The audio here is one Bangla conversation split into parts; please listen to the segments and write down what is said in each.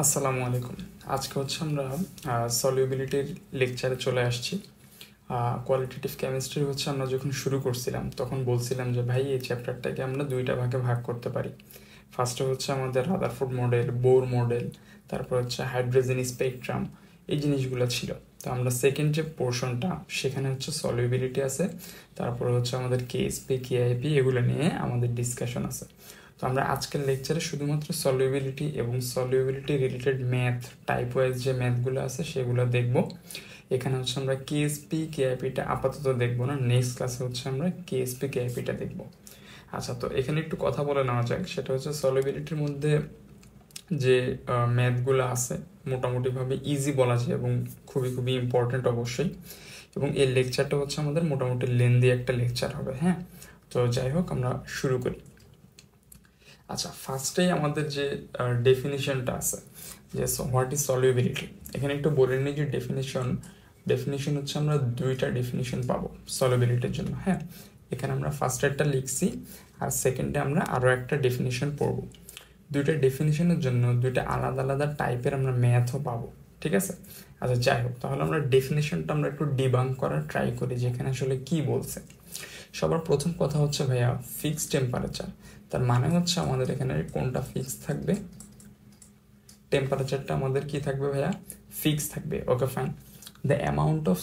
আসসালামু আলাইকুম। আজকে হচ্ছে আমরা সলিউবিলিটির লেকচারে চলে আসছি। কোয়ালিটেটিভ কেমিস্ট্রি হচ্ছে আমরা যখন শুরু করছিলাম তখন বলছিলাম যে ভাই এই চ্যাপ্টারটাকে আমরা দুইটা ভাগে ভাগ করতে পারি। ফার্স্টে হচ্ছে আমাদের রাদারফোর্ড মডেল, বোর মডেল, তারপর হচ্ছে হাইড্রোজেন স্পেকট্রাম, এই জিনিসগুলো ছিল। তো আমরা সেকেন্ড যে পোর্শনটা সেখানে হচ্ছে সলিউবিলিটি আছে, তারপরে হচ্ছে আমাদের কেএসপি, কেআইপি এগুলো নিয়ে আমাদের ডিসকাশন আছে। তো আমরা আজকের লেকচারে শুধুমাত্র সলিউবিলিটি এবং solubility related math, type wise যে ম্যাথগুলো আছে সেগুলো দেখব। এখানে হচ্ছে আমরা কেএসপি কেআইপিটা আপাতত দেখবো না, নেক্সট ক্লাসে হচ্ছে আমরা কেএসপি কেআইপিটা দেখব। আচ্ছা, তো এখানে একটু কথা বলে নেওয়া যাক। সেটা হচ্ছে সলিউবিলিটির মধ্যে যে ম্যাথগুলো আছে মোটামুটিভাবে ইজি বলা যায় এবং খুবই খুবই ইম্পর্টেন্ট অবশ্যই। এবং এই লেকচারটা হচ্ছে আমাদের মোটামুটি লেন্দি একটা লেকচার হবে। হ্যাঁ, তো যাই হোক আমরা শুরু করি। আচ্ছা, ফার্স্টেই আমাদের যে ডেফিনিশনটা আছে যে হোয়াট ইজ সলিউবিলিটি, এখানে একটু বলে নিই যে ডেফিনিশন হচ্ছে আমরা দুইটা ডেফিনিশন পাবো সলিউবিলিটির জন্য। হ্যাঁ, এখানে আমরা ফার্স্টেরটা লিখছি আর সেকেন্ডে আমরা আরও একটা ডেফিনিশন পড়ব। দুইটা ডেফিনিশনের জন্য দুইটা আলাদা আলাদা টাইপের আমরা ম্যাথও পাবো, ঠিক আছে? আচ্ছা, যাই হোক, তাহলে আমরা ডেফিনিশনটা আমরা একটু ডিবাঙ্ক করার ট্রাই করি যে এখানে আসলে কি বলছে। সবার প্রথম কথা হচ্ছে ভাইয়া ফিক্সড টেম্পারেচার। তার মানে হচ্ছে আমাদের এখানে কোনটা ফিক্স থাকবে, টেম্পারেচারটা আমাদের কি থাকবে ভাইয়া, ফিক্স থাকবে। Okay, fine. The amount of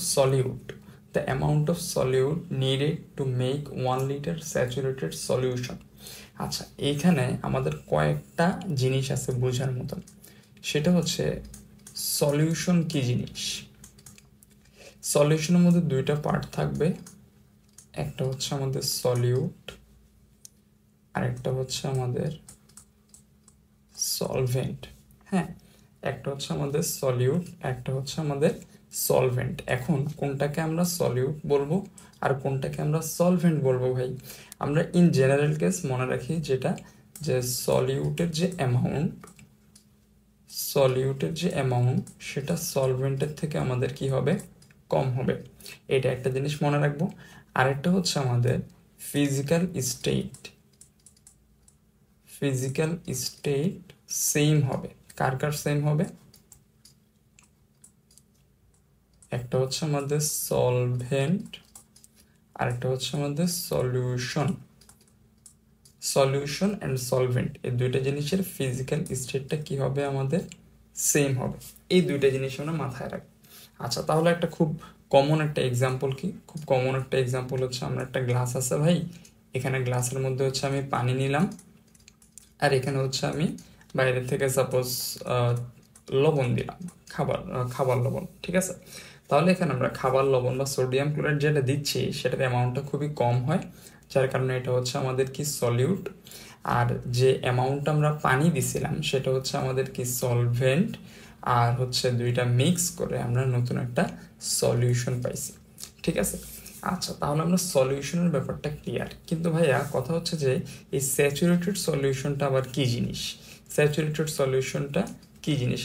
solute needed to make 1 litre saturated solution. আচ্ছা, এইখানে আমাদের কয়েকটা জিনিস আছে বোঝার মতন। সেটা হচ্ছে সলিউশন কি জিনিস। সলিউশনের মধ্যে দুইটা পার্ট থাকবে, একটা হচ্ছে আমাদের সলিউট আর একটা হচ্ছে আমাদের সলভেন্ট। হ্যাঁ, একটা হচ্ছে আমাদের সলিউট, একটা হচ্ছে আমাদের সলভেন্ট। এখন কোনটাকে আমরা সলিউট বলবো আর কোনটাকে আমরা সলভেন্ট বলবো ভাই? আমরা ইন জেনারেল কেস মনে রাখি যেটা, যে সলিউটের যে অ্যামাউন্ট সেটা সলভেন্টের থেকে আমাদের কি হবে, কম হবে। এটা একটা জিনিস মনে রাখবো। আরেকটা হচ্ছে আমাদের ফিজিক্যাল স্টেট সেম হবে। কার সেম হবে? একটা হচ্ছে আমাদের সলভেন্ট আর একটা হচ্ছে আমাদের সলিউশন অ্যান্ড সলভেন্ট, এই দুইটা জিনিসের ফিজিক্যাল স্টেটটা কি হবে, আমাদের সেম হবে। এই দুইটা জিনিস আমরা মাথায় রাখবো। আচ্ছা, তাহলে একটা খুব কমন একটা এক্সাম্পল হচ্ছে আমরা একটা গ্লাস আছে ভাই, এখানে গ্লাসের মধ্যে হচ্ছে আমি পানি নিলাম আর এখানে হচ্ছে আমি বাইরে থেকে সাপোজ লবণ দিলাম, খাবার লবণ, ঠিক আছে? তাহলে এখানে আমরা খাবার লবণ বা সোডিয়াম ক্লোরাইড যেটা দিচ্ছি সেটার অ্যামাউন্টটা খুবই কম হয়, যার কারণে এটা হচ্ছে আমাদের কি সলিউট। আর যে অ্যামাউন্টটা আমরা পানি দিছিলাম সেটা হচ্ছে আমাদের কি সলভেন্ট। আর হচ্ছে দুইটা মিক্স করে আমরা নতুন একটা সলিউশন পাইছি, ঠিক আছে? আচ্ছা, তাহলে আমরা সলিউশনের ব্যাপারটা ক্লিয়ার। কিন্তু ভাইয়া কথা হচ্ছে যে এই স্যাচুরেটেড সলিউশনটা আবার কি জিনিস,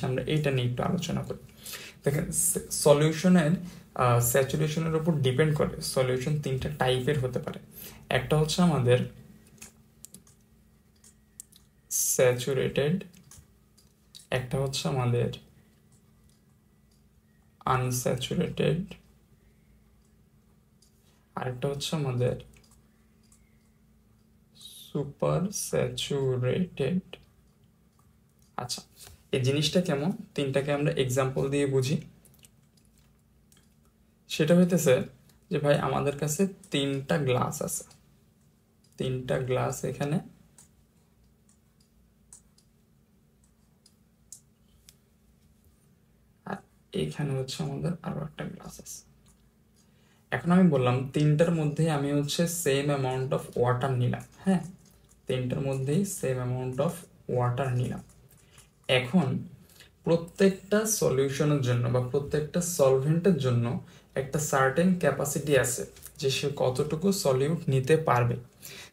আমরা এইটা নিয়ে একটু আলোচনা করি। দেখেন, স্যাচুরেশনের উপর ডিপেন্ড করে। সলিউশন তিনটা টাইপের হতে পারে। একটা হচ্ছে আমাদের স্যাচুরেটেড, একটা হচ্ছে আমাদের আনস্যাচুরেটেড, আরেকটা হচ্ছে আমাদের সুপার স্যাচুরেটেড। আচ্ছা, এই জিনিসটা কেমন, তিনটাকে আমরা এক্সাম্পল দিয়ে বুঝি। সেটা হইতেছে যে ভাই আমাদের কাছে তিনটা গ্লাস আছে, এখানে আর এইখানে হচ্ছে আমাদের আরো একটা গ্লাস আছে। এখন আমি বললাম তিনটার মধ্যে আমি হচ্ছে সেম অ্যামাউন্ট অফ ওয়াটার নিলাম। হ্যাঁ, তিনটার মধ্যেই সেম অ্যামাউন্ট অফ ওয়াটার নিলাম। এখন প্রত্যেকটা সলিউশনের জন্য বা প্রত্যেকটা সলভেন্টের জন্য একটা সার্টেন ক্যাপাসিটি আছে যে সে কতটুকু সলিউট নিতে পারবে।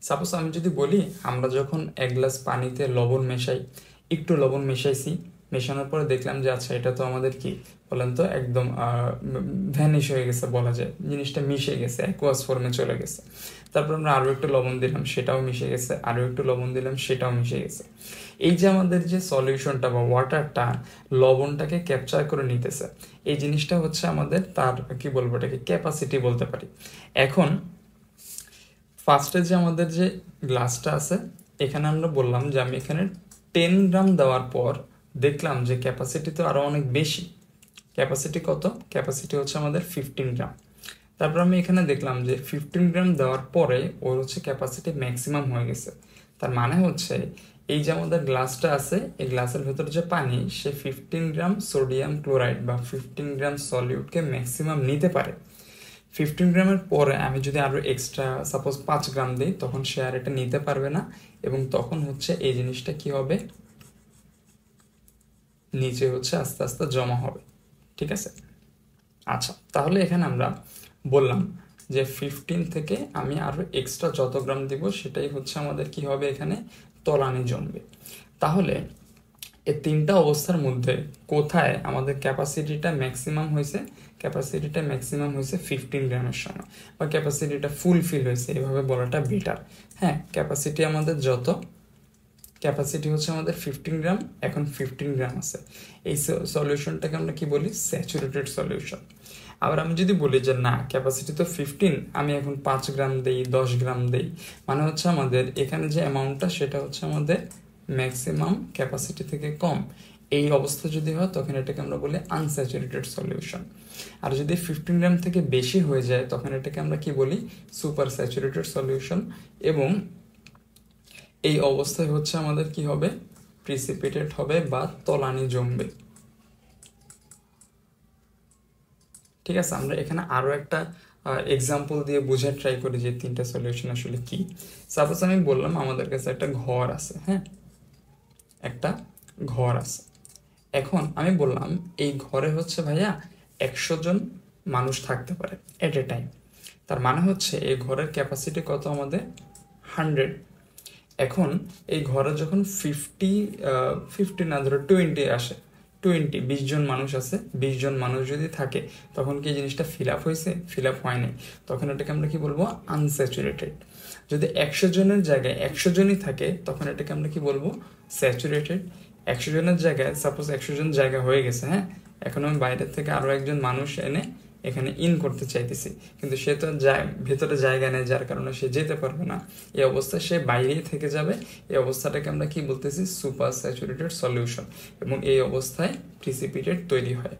সাপোজ আমি যদি বলি, আমরা যখন এক গ্লাস পানিতে লবণ মেশাই, একটু লবণ মেশানোর পরে দেখলাম যে আচ্ছা এটা তো আমাদের কি বলেন তো একদম ভ্যানিশ হয়ে গেছে বলা যায়, জিনিসটা মিশে গেছে, অ্যাকুয়াস ফর্মে চলে গেছে। তারপর আমরা আরও একটু লবণ দিলাম, সেটাও মিশে গেছে, আরও একটু লবণ দিলাম, সেটাও মিশে গেছে। এই যে আমাদের যে সলিউশনটা বা ওয়াটারটা লবণটাকে ক্যাপচার করে নিতেছে, এই জিনিসটা হচ্ছে আমাদের তার কি বলবো, এটাকে ক্যাপাসিটি বলতে পারি। এখন ফার্স্টে যে আমাদের যে গ্লাসটা আছে, এখানে আমরা বললাম যে আমি এখানে 10 গ্রাম দেওয়ার পর দেখলাম যে ক্যাপাসিটি তো আরও অনেক বেশি। ক্যাপাসিটি কত? ক্যাপাসিটি হচ্ছে আমাদের 15 গ্রাম। তারপর আমি এখানে দেখলাম যে 15 গ্রাম দেওয়ার পরে ওর হচ্ছে ক্যাপাসিটি ম্যাক্সিমাম হয়ে গেছে। তার মানে হচ্ছে এই যে আমাদের গ্লাসটা আছে, এই গ্লাসের ভেতরে যে পানি, সে 15 গ্রাম সোডিয়াম ক্লোরাইড বা 15 গ্রাম সলিউটকে ম্যাক্সিমাম নিতে পারে। 15 গ্রামের পরে আমি যদি আরও এক্সট্রা সাপোজ 5 গ্রাম দিই, তখন সে আর এটা নিতে পারবে না, এবং তখন হচ্ছে এই জিনিসটা কি হবে, নিচে হচ্ছে আস্তে আস্তে জমা হবে। ঠিক আছে? আচ্ছা, তাহলে এখানে আমরা বললাম যে 15 থেকে আমি আরও এক্সট্রা যত গ্রাম দিব সেটাই হচ্ছে আমাদের কি হবে, এখানে তলানি জমবে। তাহলে এই তিনটা অবস্থার মধ্যে কোথায় আমাদের ক্যাপাসিটিটা ম্যাক্সিমাম হয়েছে? ক্যাপাসিটিটা ম্যাক্সিমাম হয়েছে 15 গ্রামের সময়, বা ক্যাপাসিটিটা ফুলফিল হয়েছে, এভাবে বলাটা বেটার। হ্যাঁ, ক্যাপাসিটি আমাদের যত, ক্যাপাসিটি হচ্ছে আমাদের 15 গ্রাম, এখন 15 গ্রাম আছে। এই সলিউশনটাকে আমরা কি বলি? Saturated solution. আবার আমি যদি বলি যে না, ক্যাপাসিটি তো 15, আমি এখন 5 গ্রাম দেই, 10 গ্রাম দেই, মানে হচ্ছে আমাদের এখানে যে অ্যামাউন্টটা সেটা হচ্ছে আমাদের ম্যাক্সিমাম ক্যাপাসিটি থেকে কম। এই অবস্থা যদি হয় তখন এটাকে আমরা বলি আনস্যাচুরেটেড সলিউশন। আর যদি 15 গ্রাম থেকে বেশি হয়ে যায় তখন এটাকে আমরা কি বলি? Super saturated solution. এবং এই অবস্থায় হচ্ছে আমাদের কি হবে? প্রিসিপিটেট হবে বা তলানি জমবে। ঠিক আছে, আমরা এখানে আরো একটা এক্সাম্পল দিয়ে বোঝার ট্রাই করি যে তিনটা সলিউশন আসলে কি। সাপোজ আমি বললাম আমাদের কাছে একটা ঘর আছে, হ্যাঁ, একটা ঘর আছে। এখন আমি বললাম এই ঘরে হচ্ছে ভাইয়া 100 জন মানুষ থাকতে পারে এট এ টাইম। তার মানে হচ্ছে এই ঘরের ক্যাপাসিটি কত আমাদের? 100। এখন এই ঘরে যখন 50 না, ধরো 20 আসে, 20 জন মানুষ আছে, 20 জন মানুষ যদি থাকে তখন কি জিনিসটা ফিল আপ হয়েছে? ফিল আপ হয় নাই, তখন এটাকে আমরা কি বলবো? আনস্যাচুরেটেড। যদি 100 জনের জায়গায় 100 জনই থাকে তখন এটাকে আমরা কি বলবো? স্যাচুরেটেড। 100 জনের জায়গায় সাপোজ 100 জন জায়গা হয়ে গেছে, হ্যাঁ, এখন আমি বাইরের থেকে আরো একজন মানুষ এনে এখানে ইন করতে চাইতেছি, কিন্তু সে তো ভেতরে জায়গা নেই, যার কারণে সে যেতে পারবে না। এই অবস্থায় সে বাইরেই থেকে যাবে। এই অবস্থাটাকে আমরা কি বলতেছি? Super saturated solution. এবং এই অবস্থায় প্রিসিপিটেট তৈরি হয়।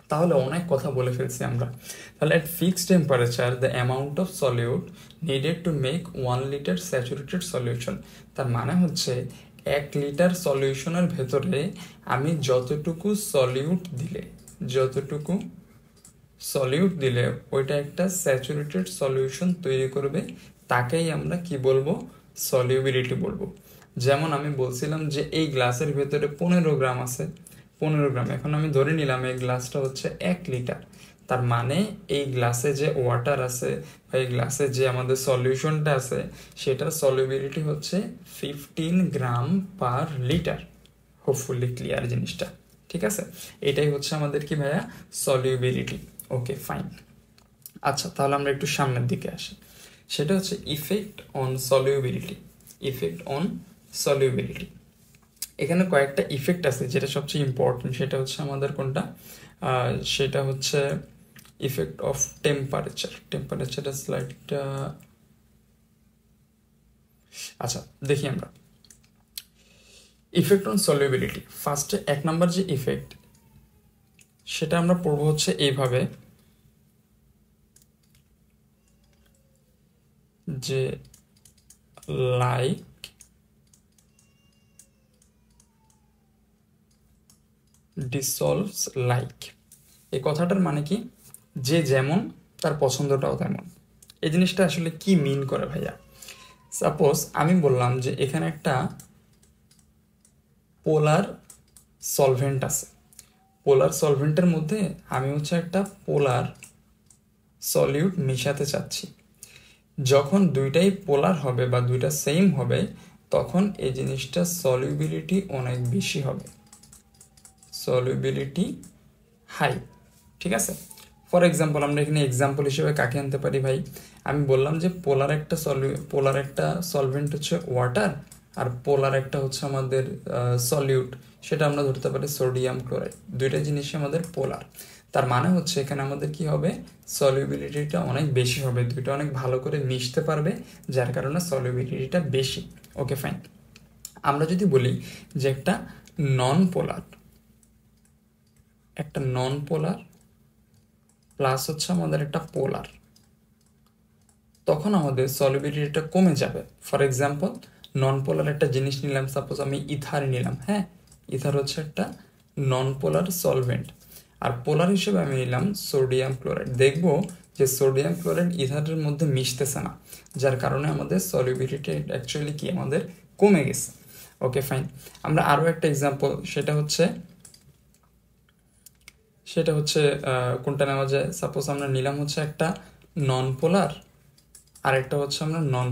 তাহলে অনেক কথা বলে ফেলছি আমরা। তাহলে at fixed temperature the amount of solute needed to make 1 liter saturated solution, তার মানে হচ্ছে 1 লিটার সলিউশনের ভেতরে আমি যতটুকু সলিউট দিলে ওইটা একটা স্যাচুরেটেড সলিউশন তৈরি করবে, তাকেই আমরা কি বলবো? সলিউবিলিটি বলবো। যেমন আমি বলছিলাম যে এই গ্লাসের ভেতরে 15 গ্রাম আছে, 15 গ্রাম, এখন আমি ধরে নিলাম এই গ্লাসটা হচ্ছে 1 লিটার। তার মানে এই গ্লাসে যে ওয়াটার আছে বা এই গ্লাসে যে আমাদের সলিউশনটা আছে সেটার সলিউবিলিটি হচ্ছে 15 গ্রাম পার লিটার। হোপফুলি ক্লিয়ার জিনিসটা। ঠিক আছে, এটাই হচ্ছে আমাদের কি ভাইয়া? সলিউবিলিটি। ওকে, ফাইন। আচ্ছা, তাহলে আমরা একটু সামনের দিকে আসি। সেটা হচ্ছে effect on solubility. Effect on solubility, এখানে কয়েকটা ইফেক্ট আছে, যেটা সবচেয়ে ইম্পর্টেন্ট সেটা হচ্ছে আমাদের কোনটা? সেটা হচ্ছে ইফেক্ট অফ টেম্পারেচার। টেম্পারেচার স্লাইডটা, আচ্ছা দেখি আমরা ইফেক্ট অন সলিউবিলিটি। ফার্স্টে 1 নম্বর যে ইফেক্ট সেটা আমরা পড়বো হচ্ছে এইভাবে, যে লাইক ডিসলভস লাইক। এই কথাটার মানে কি? যে যেমন তার পছন্দটাও তেমন। এই জিনিসটা আসলে কি মিন করে ভাইয়া? সাপোজ আমি বললাম যে এখানে একটা পোলার সলভেন্ট আছে, পোলার সলভেন্টের মধ্যে আমি হচ্ছে একটা পোলার সলিউট মিশাতে চাচ্ছি। যখন দুইটাই পোলার হবে বা দুইটা সেম হবে তখন এই জিনিসটা সলিউবিলিটি অনেক বেশি হবে, সলিউবিলিটি হাই। ঠিক আছে, ফর এক্সাম্পল আমরা এখানে এক্সাম্পল হিসেবে কাকে আনতে পারি ভাই? আমি বললাম যে পোলার একটা সলভেন্ট হচ্ছে ওয়াটার, আর পোলার একটা হচ্ছে আমাদের সলিউট, সেটা আমরা ধরতে পারি সোডিয়াম ক্লোরাইড। দুইটা জিনিসই আমাদের পোলার। তার মানে হচ্ছে এখানে আমাদের কি হবে, সলিউবিলিটিটা অনেক বেশি হবে, দুইটা অনেক ভালো করে মিশতে পারবে, যার কারণে সলিউবিলিটিটা বেশি। Okay fine. আমরা যদি বলি যে একটা নন পোলার প্লাস হচ্ছে আমাদের একটা পোলার, তখন আমাদের সলিউবিলিটিটা কমে যাবে। ফর এক্সাম্পল, নন পোলার একটা জিনিস নিলাম, সাপোজ আমি ইথার নিলাম, হ্যাঁ, ইথার হচ্ছে একটা নন পোলার সলভেন্ট, আর পোলার হিসেবে আমি নিলাম সোডিয়াম ক্লোরাইড। দেখবো যে সোডিয়াম ক্লোরাইড ইথারের মধ্যে মিশতেছে না, যার কারণে আমাদের সলিউবিলিটি অ্যাকচুয়ালি কি আমাদের কমে গেছে। Okay fine. আমরা আরও একটা এক্সাম্পল, সেটা হচ্ছে কোনটা নেওয়া যায়, সাপোজ আমরা নিলাম হচ্ছে একটা নন পোলার, আর একটা হচ্ছে আমরা নন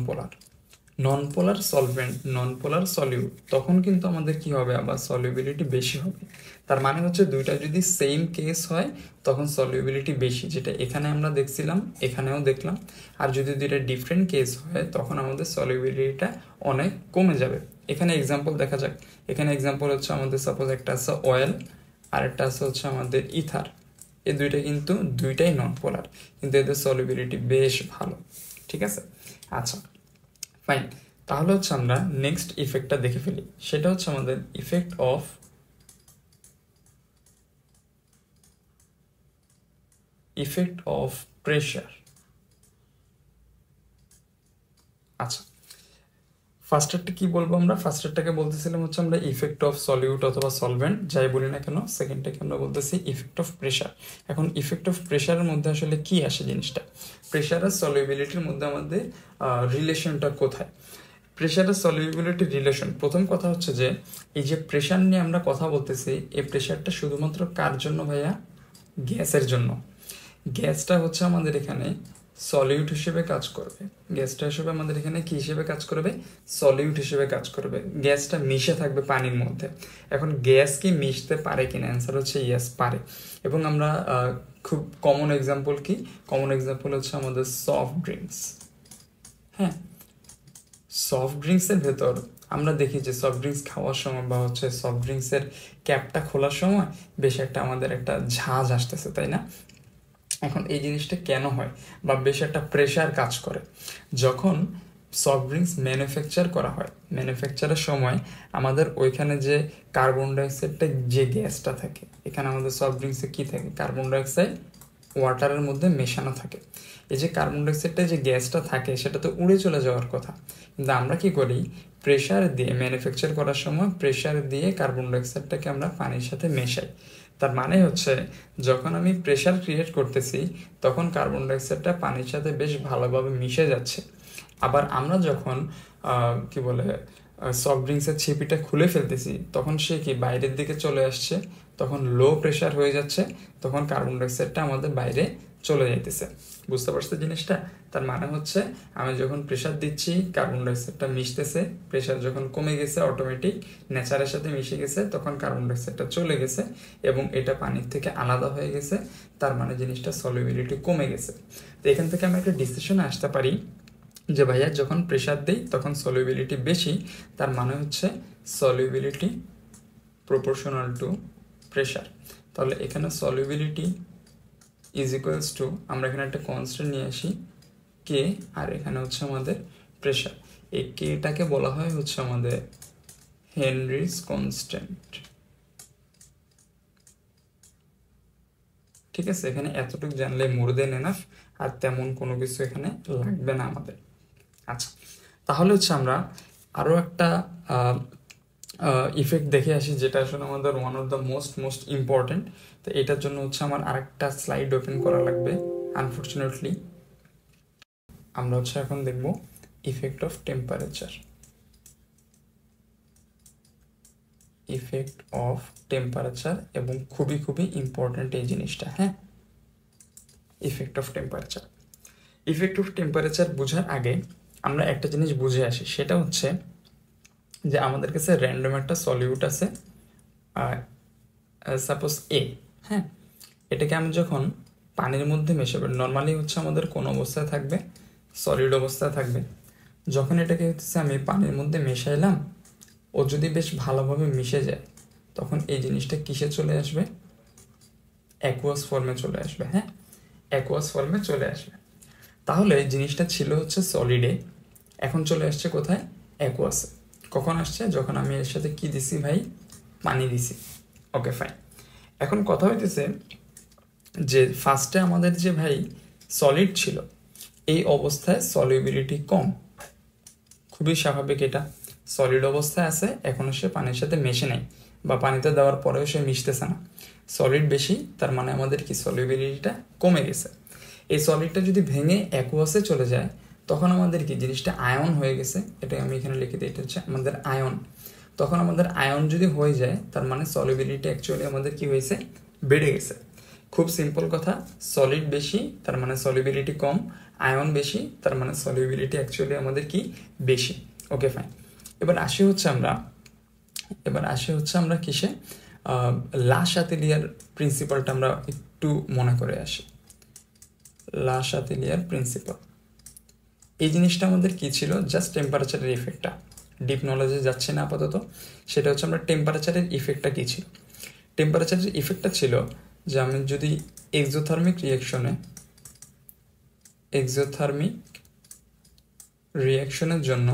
পোলার সলভেন্ট, নন পোলার সলিউট, তখন কিন্তু আমাদের কি হবে, আবার সলিউবিলিটি বেশি হবে। তার মানে হচ্ছে দুইটা যদি সেম কেস হয় তখন সলিউবিলিটি বেশি, যেটা এখানে আমরা দেখছিলাম, এখানেও দেখলাম। আর যদি দুইটা ডিফারেন্ট কেস হয় তখন আমাদের সলিউবিলিটিটা অনেক কমে যাবে। এখানে এক্সাম্পল দেখা যাক। এখানে এক্সাম্পল হচ্ছে আমাদের সাপোজ একটা আছে অয়েল, আর একটা আছে হচ্ছে আমাদের ইথার। এই দুইটা কিন্তু দুইটাই নন পোলার, কিন্তু এদের সলিউবিলিটি বেশ ভালো। ঠিক আছে, আচ্ছা ফাইন। তাহলে হচ্ছে আমরা নেক্সট ইফেক্টটা দেখে ফেলি, সেটা হচ্ছে আমাদের ইফেক্ট অফ প্রেশার। আচ্ছা, ফার্স্টারটা কি বলবো আমরা, ফার্স্টারটাকে বলতেছিলাম হচ্ছে আমরা ইফেক্ট অফ সলিউট অথবা সলভেন্ট যাই বলি না কেন, সেকেন্ডটাকে আমরা বলতেছি ইফেক্ট অফ প্রেশার। এখন ইফেক্ট অফ প্রেশারের মধ্যে আসলে কি আসে জিনিসটা, প্রেশার আর সলিউবিলিটির মধ্যে আমাদের রিলেশনটা কোথায়। প্রেশার আর সলিউবিলিটির রিলেশন, প্রথম কথা হচ্ছে যে এই যে প্রেশার নিয়ে আমরা কথা বলতেছি, এই প্রেশারটা শুধুমাত্র কার জন্য ভাইয়া, গ্যাসের জন্য। গ্যাসটা হচ্ছে আমাদের এখানে সলিউট হিসেবে কাজ করবে, গ্যাসটা হিসেবে আমাদের এখানে কি হিসেবে কাজ করবে, সলিউট হিসেবে কাজ করবে। গ্যাসটা মিশে থাকবে পানির মধ্যে। এখন গ্যাস কি মিশতে পারে কিনা, অ্যান্সার হচ্ছে ইয়েস পারে। এবং আমরা খুব কমন এক্সাম্পল হচ্ছে আমাদের সফট ড্রিঙ্কস। হ্যাঁ, সফট ড্রিঙ্কসের ভেতর আমরা দেখি যে সফট ড্রিঙ্কস খাওয়ার সময় বা হচ্ছে সফট ড্রিঙ্কসের ক্যাপটা খোলার সময় বেশ একটা আমাদের একটা ঝাঁজ আসতেছে, তাই না? এখন এই জিনিসটা কেন হয়, বা বেশ একটা প্রেশার কাজ করে। যখন সফট ড্রিঙ্কস ম্যানুফ্যাকচার করা হয়, ম্যানুফ্যাকচারের সময় আমাদের ওইখানে যে কার্বন ডাইঅক্সাইডটা, যে গ্যাসটা থাকে, এখানে আমাদের সফট ড্রিঙ্কসে কী থাকে, কার্বন ডাইঅক্সাইড ওয়াটারের মধ্যে মেশানো থাকে। এই যে কার্বন ডাইঅক্সাইডটা যে গ্যাসটা থাকে সেটা তো উড়ে চলে যাওয়ার কথা, কিন্তু আমরা কি করি, প্রেশার দিয়ে ম্যানুফ্যাকচার করার সময় প্রেশার দিয়ে কার্বন ডাইঅক্সাইডটাকে আমরা পানির সাথে মেশাই। তার মানে হচ্ছে যখন আমি প্রেশার ক্রিয়েট করতেছি তখন কার্বন ডাইঅক্সাইডটা পানির সাথে বেশ ভালোভাবে মিশে যাচ্ছে। আবার আমরা যখন কি বলে সফট ড্রিঙ্কসের ছিপিটা খুলে ফেলতেছি তখন সে কি বাইরের দিকে চলে আসছে, তখন লো প্রেশার হয়ে যাচ্ছে, তখন কার্বন ডাইঅক্সাইডটা আমাদের বাইরে চলে যাইতেছে। বুঝতে পারছো জিনিসটা? তার মানে হচ্ছে আমি যখন প্রেশার দিচ্ছি কার্বন ডাইঅক্সাইডটা মিশতেছে, প্রেশার যখন কমে গেছে অটোমেটিক নেচারের সাথে মিশে গেছে, তখন কার্বন ডাইঅক্সাইডটা চলে গেছে এবং এটা পানির থেকে আলাদা হয়ে গেছে। তার মানে জিনিসটা সলিউবিলিটি কমে গেছে। তো এখান থেকে আমরা একটা ডিসিশনে আসতে পারি যে ভাইয়া যখন প্রেশার দিই তখন সলিউবিলিটি বেশি, তার মানে হচ্ছে সলিউবিলিটি প্রপোর্শনাল টু প্রেশার। তাহলে এখানে সলিউবিলিটি ইজ ইকুয়ালস টু, আমরা এখানে একটা কনস্ট্যান্ট নিয়ে আসি কে, আর এখানে হচ্ছে আমাদের প্রেশার। এই কেটাকে বলা হয় হচ্ছে আমাদের হেনরিস কনস্ট্যান্ট। ঠিক আছে, এখানে এতটুকু জানলে মোর দেন এনাফ, আর তেমন কোনো কিছু এখানে লাগবে না আমাদের। আচ্ছা, তাহলে হচ্ছে আমরা আরও একটা ইফেক্ট দেখে আসি যেটা আসলে আমাদের one of the most important. তো এটার জন্য হচ্ছে আমার আরেকটা স্লাইড ওপেন করা লাগবে আনফর্চুনেটলি। আমরা হচ্ছে এখন দেখব effect of temperature. Effect of temperature, এবং খুবই ইম্পর্টেন্ট এই জিনিসটা। হ্যাঁ, effect of temperature. Effect of temperature বোঝার আগে আমরা একটা জিনিস বুঝে আসি, সেটা হচ্ছে যে আমাদের কাছে র্যান্ডম একটা সলিউট আছে, সাপোজ এ। হ্যাঁ, এটাকে আমি যখন পানির মধ্যে মেশাবো, নর্মালি হচ্ছে আমাদের কোন অবস্থায় থাকবে, সলিড অবস্থায় থাকবে। যখন এটাকে হচ্ছে আমি পানির মধ্যে মেশাইলাম, ও যদি বেশ ভালোভাবে মিশে যায়, তখন এই জিনিসটা কিসে চলে আসবে? অ্যাকুয়াস ফর্মে চলে আসবে। হ্যাঁ, অ্যাকুয়াস ফর্মে চলে আসবে। তাহলে জিনিসটা ছিল হচ্ছে সলিডে, এখন চলে আসছে কোথায়? অ্যাকুয়াসে। কখন আসছে? যখন আমি এর সাথে কি দিছি ভাই? পানি দিছি। ওকে, ফাইন। এখন কথা হইতেছে যে ফার্স্টে আমাদের যে ভাই সলিড ছিল, এই অবস্থায় সলিউবিলিটি কম, খুবই স্বাভাবিক। এটা সলিড অবস্থায় আছে, এখনও সে পানির সাথে মেশে নেই, বা পানিতে দেওয়ার পরেও সে মিশতেছে না। সলিড বেশি, তার মানে আমাদের কি সলিউবিলিটিটা কমে গেছে। এই সলিডটা যদি ভেঙে অ্যাকুয়াসে চলে যায়, তখন আমাদের কি জিনিসটা আয়ন হয়ে গেছে। এটা আমি এখানে লিখে দিই, এটা হচ্ছে আমাদের আয়ন। তখন আমাদের আয়ন যদি হয়ে যায়, তার মানে সলিউবিলিটি অ্যাকচুয়ালি আমাদের কি হয়েছে? বেড়ে গেছে। খুব সিম্পল কথা, সলিড বেশি তার মানে সলিউবিলিটি কম, আয়ন বেশি তার মানে সলিউবিলিটি অ্যাকচুয়ালি আমাদের কি? বেশি। ওকে, ফাইন। এবার আসি হচ্ছে আমরা কিসে? লা শাতেলিয়ার প্রিন্সিপালটা আমরা একটু মনে করে আসি। লা শাতেলিয়ার প্রিন্সিপাল, এই জিনিসটা আমাদের কি ছিল? জাস্ট টেম্পারেচারের ইফেক্টটা, ডিপ নলেজে যাচ্ছে না আপাতত। সেটা হচ্ছে আমরা টেম্পারেচারের ইফেক্টটা কি ছিল। টেম্পারেচারের ইফেক্টটা ছিল যে আমি যদি এক্সোথার্মিক রিয়াকশনের জন্য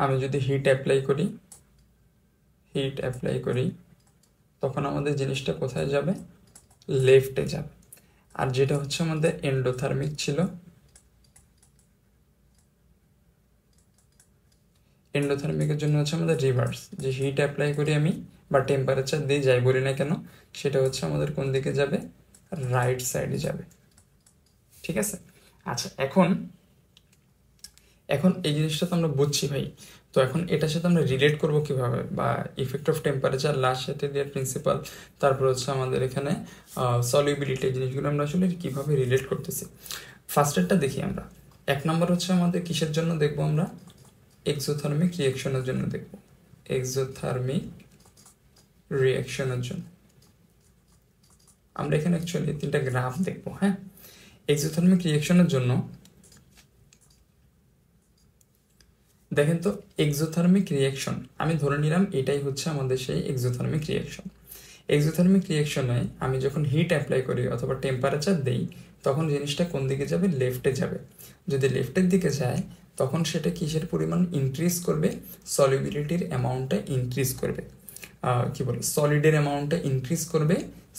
আমি যদি হিট অ্যাপ্লাই করি, তখন আমাদের জিনিসটা কোথায় যাবে? লেফটে যাবে। আর যেটা হচ্ছে আমাদের এন্ডোথার্মিক ছিল, এন্ডোথার্মিকের জন্য হচ্ছে আমাদের রিভার্স, যে হিট অ্যাপ্লাই করি আমি বা টেম্পারেচার দিয়ে যাই বলি না কেন, সেটা হচ্ছে আমাদের কোন দিকে যাবে? রাইট সাইডে যাবে। ঠিক আছে। আচ্ছা, এখন এই জিনিসটা তো আমরা বুঝছি ভাই। তো এখন এটার সাথে আমরা রিলেট করব কিভাবে? বা ইফেক্ট অফ টেম্পারেচার, লাস্ট শাতেলিয়ার প্রিন্সিপাল, তারপর হচ্ছে আমাদের এখানে সলিউবিলিটি, জিনিসগুলো আমরা আসলে কিভাবে রিলেট করতেছি। ফার্স্টেরটা দেখি আমরা। 1 নম্বর হচ্ছে আমাদের কিসের জন্য দেখবো আমরা? এক্সোথার্মিক রিয়াকশনের জন্য দেখব। এক্সোথার্মিক রিয়াকশনের জন্য আমরা এখানে অ্যাকচুয়ালি 3টা গ্রাফ দেখব। হ্যাঁ, এক্সোথার্মিক রিয়াকশনের জন্য দেখেন তো, এক্সোথার্মিক রিয়াকশন আমি ধরে নিলাম এটাই হচ্ছে আমাদের সেই এক্সোথার্মিক রিয়াকশন। এক্সোথার্মিক রিয়াকশনে আমি যখন হিট অ্যাপ্লাই করি অথবা টেম্পারেচার দেই, তখন জিনিসটা কোন দিকে যাবে? লেফটে যাবে। যদি লেফটের দিকে যায়, তখন সেটা কিসের পরিমাণ ইনক্রিজ করবে? সলিউবিলিটির অ্যামাউন্টটা ইনক্রিজ করবে। কি বলে, সলিডের অ্যামাউন্টটা ইনক্রিজ করবে,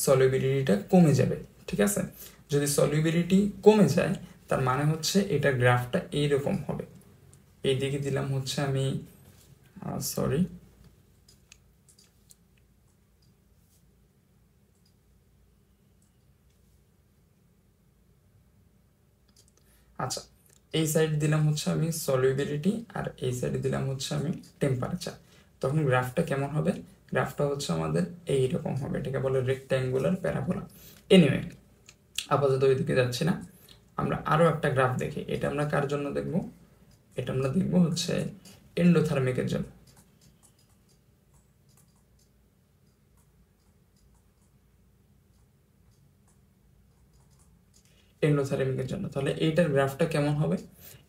সলিউবিলিটিটা কমে যাবে। ঠিক আছে। যদি সলিউবিলিটি কমে যায়, তার মানে হচ্ছে এটা গ্রাফটা এইরকম হবে। এই দিকে দিলাম হচ্ছে আমি সরি, আচ্ছা, এই সাইড দিলাম হচ্ছে আমি সলিউবিলিটি, আর এই সাইড দিলাম হচ্ছে আমি টেম্পারেচার। তখন গ্রাফটা কেমন হবে? গ্রাফটা হচ্ছে আমাদের এইরকম হবে। এটাকে বলে রেক্ট্যাঙ্গুলার প্যারাবোলা। এনিওয়ে, আপাতত ওইদিকে যাচ্ছি না। আমরা আরও একটা গ্রাফ দেখি। এটা আমরা কার জন্য দেখব? এটা আমরা দেখব হচ্ছে এন্ডোথার্মিকের জন্য। এন্ডোথার্মিকের জন্য তাহলে এইটার গ্রাফটা কেমন হবে?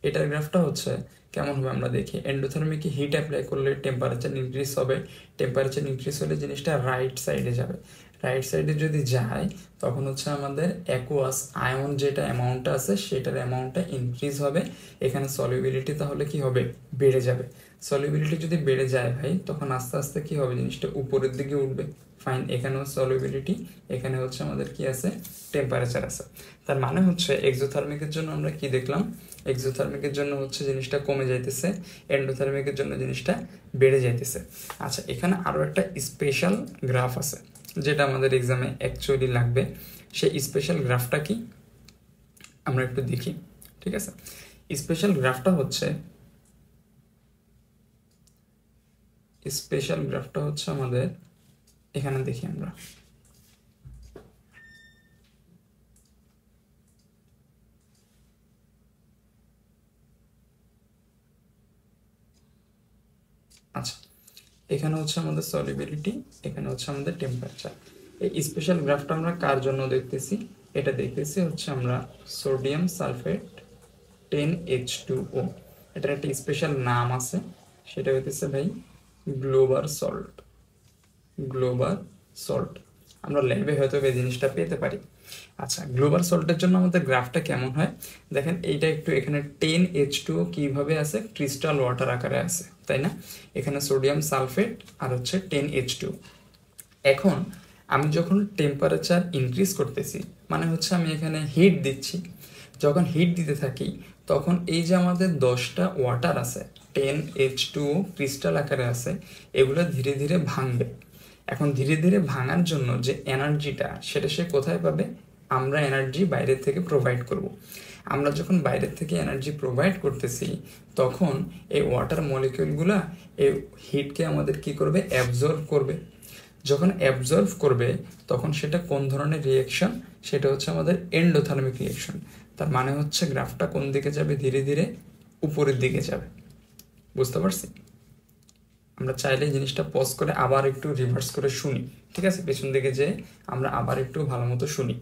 এটার গ্রাফটা হচ্ছে কেমন হবে আমরা দেখি। এন্ডোথার্মিকে হিট অ্যাপ্লাই করলে টেম্পারেচার ইনক্রিজ হবে, টেম্পারেচার ইনক্রিজ হলে জিনিসটা রাইট সাইডে যাবে। রাইট সাইডে যদি যায়, তখন হচ্ছে আমাদের অ্যাকুয়াস আয়ন যেটা অ্যামাউন্টটা আছে, সেটার অ্যামাউন্টটা ইনক্রিজ হবে। এখানে সলিউবিলিটি তাহলে কি হবে? বেড়ে যাবে। সলিউবিলিটি যদি বেড়ে যায় ভাই, তখন আস্তে আস্তে কি হবে? জিনিসটা উপরের দিকে উঠবে। ফাইন, এখানেও সলিউবিলিটি, এখানে হচ্ছে আমাদের কি আছে? টেম্পারেচার আছে। তার মানে হচ্ছে এক্সোথার্মিকের জন্য আমরা কি দেখলাম? এক্সোথার্মিকের জন্য হচ্ছে জিনিসটা কমে যাইতেছে, এন্ডোথার্মিকের জন্য জিনিসটা বেড়ে যাইতেছে। আচ্ছা, এখানে আরও একটা স্পেশাল গ্রাফ আছে, যেটা আমাদের এক্সামে অ্যাকচুয়ালি লাগবে। সেই স্পেশাল গ্রাফটা কি আমরা একটু দেখি। ঠিক আছে, স্পেশাল গ্রাফটা হচ্ছে আমাদের এখানে দেখি আমরা। আচ্ছা, এখানে হচ্ছে আমাদের সলিবিলিটি, এখানে হচ্ছে আমাদের টেম্পারেচার। এই স্পেশাল গ্রাফটা আমরা কার জন্য দেখতেছি? এটা দেখতেছি হচ্ছে আমরা সোডিয়াম সালফেট 10H2O, এটার একটা স্পেশাল নাম আছে, সেটা হইতেছে ভাই গ্লোবাল সল্ট। গ্লোবাল সল্ট আমরা ল্যাবে হয়তো এই জিনিসটা পেতে পারি। আচ্ছা, গ্লোবাল সল্টের জন্য আমাদের গ্রাফটা কেমন হয় দেখেন, এইটা একটু এখানে 10H2O কিভাবে আছে, ক্রিস্টাল ওয়াটার আকারে আছে, তাই না? এখানে সোডিয়াম সালফেট আর হচ্ছে 10H2। এখন আমি যখন টেম্পারেচার ইনক্রিজ করতেছি, মানে হচ্ছে আমি এখানে হিট দিচ্ছি, যখন হিট দিতে থাকি তখন এই যে আমাদের 10টা ওয়াটার আছে 10H2O ক্রিস্টাল আকারে আছে, এগুলো ধীরে ধীরে ভাঙবে। এখন ধীরে ধীরে ভাঙার জন্য যে এনার্জিটা, সেটা সে কোথায় পাবে? আমরা এনার্জি বাইরের থেকে প্রোভাইড করব। আমরা যখন বাইরের থেকে এনার্জি প্রোভাইড করতেছি তখন এই ওয়াটার মলিকিউলগুলা এই হিটকে আমাদের কি করবে? অ্যাবজর্ব করবে। যখন অ্যাবজর্ব করবে তখন সেটা কোন ধরনের রিয়েকশন? সেটা হচ্ছে আমাদের এন্ডোথার্মিক রিয়েকশন। তার মানে হচ্ছে গ্রাফটা কোন দিকে যাবে? ধীরে ধীরে উপরের দিকে যাবে। বুঝতে পারছি? আমরা চাইলে জিনিসটা পজ করে আবার একটু রিভার্স করে শুনি, ঠিক আছে? পেছন দিকে যে আমরা আবার একটু ভালো মতো শুনি।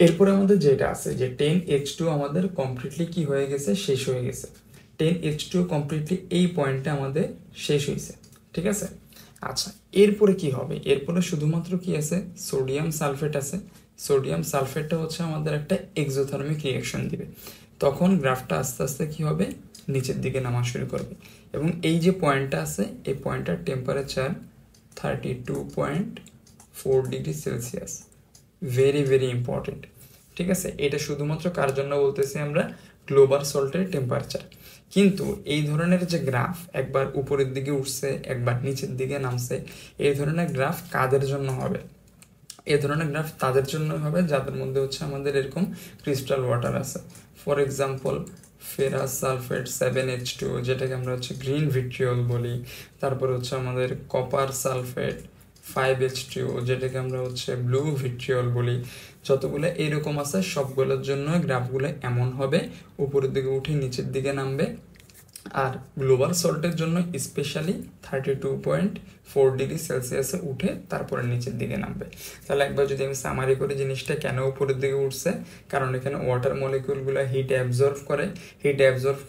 এরপরে আমাদের যেটা আছে যে 10H2 আমাদের কমপ্লিটলি কি হয়ে গেছে? শেষ হয়ে গেছে। 10H2 কমপ্লিটলি এই পয়েন্টে আমাদের শেষ হয়েছে, ঠিক আছে? আচ্ছা, এরপরে কি হবে? এরপরে শুধুমাত্র কি আছে? সোডিয়াম সালফেট আছে। সোডিয়াম সালফেটটা হচ্ছে আমাদের একটা এক্সোথার্মিক রিয়াকশন দিবে, তখন গ্রাফটা আস্তে আস্তে কি হবে? নিচের দিকে নামা শুরু করবে। এবং এই যে পয়েন্টটা আছে, এই পয়েন্টটার temperature 32.4°C। Very very important, ঠিক আছে? এটা শুধুমাত্র কার জন্য বলতেছি আমরা? গ্লোবাল সল্টের টেম্পারেচার। কিন্তু এই ধরনের যে গ্রাফ, একবার উপরের দিকে উঠছে একবার নিচের দিকে নামছে, এই ধরনের গ্রাফ কাদের জন্য হবে? এই ধরনের গ্রাফ তাদের জন্য হবে যাদের মধ্যে হচ্ছে আমাদের এরকম ক্রিস্টাল ওয়াটার আছে। For example ferrous sulphate 7H2, যেটাকে আমরা হচ্ছে গ্রিন ভিট্রিয়ল বলি। তারপর হচ্ছে আমাদের কপার সালফেট 5H2, যেটাকে আমরা হচ্ছে ব্লু ভিট্রিয়ল বলি। যতগুলো এইরকম আছে সবগুলোর জন্য গ্রাফগুলো এমন হবে, উপরের দিকে উঠে নিচের দিকে নামবে। আর গ্লোবাল সল্টের জন্য স্পেশালি 32.4°C উঠে তারপরে নিচের দিকে নামবে। তাহলে একবার যদি আমি সামারি করে জিনিসটা কেন উপরের দিকে উঠছে, কারণ এখানে ওয়াটার মলিকিউলগুলো হিট অ্যাবজর্ভ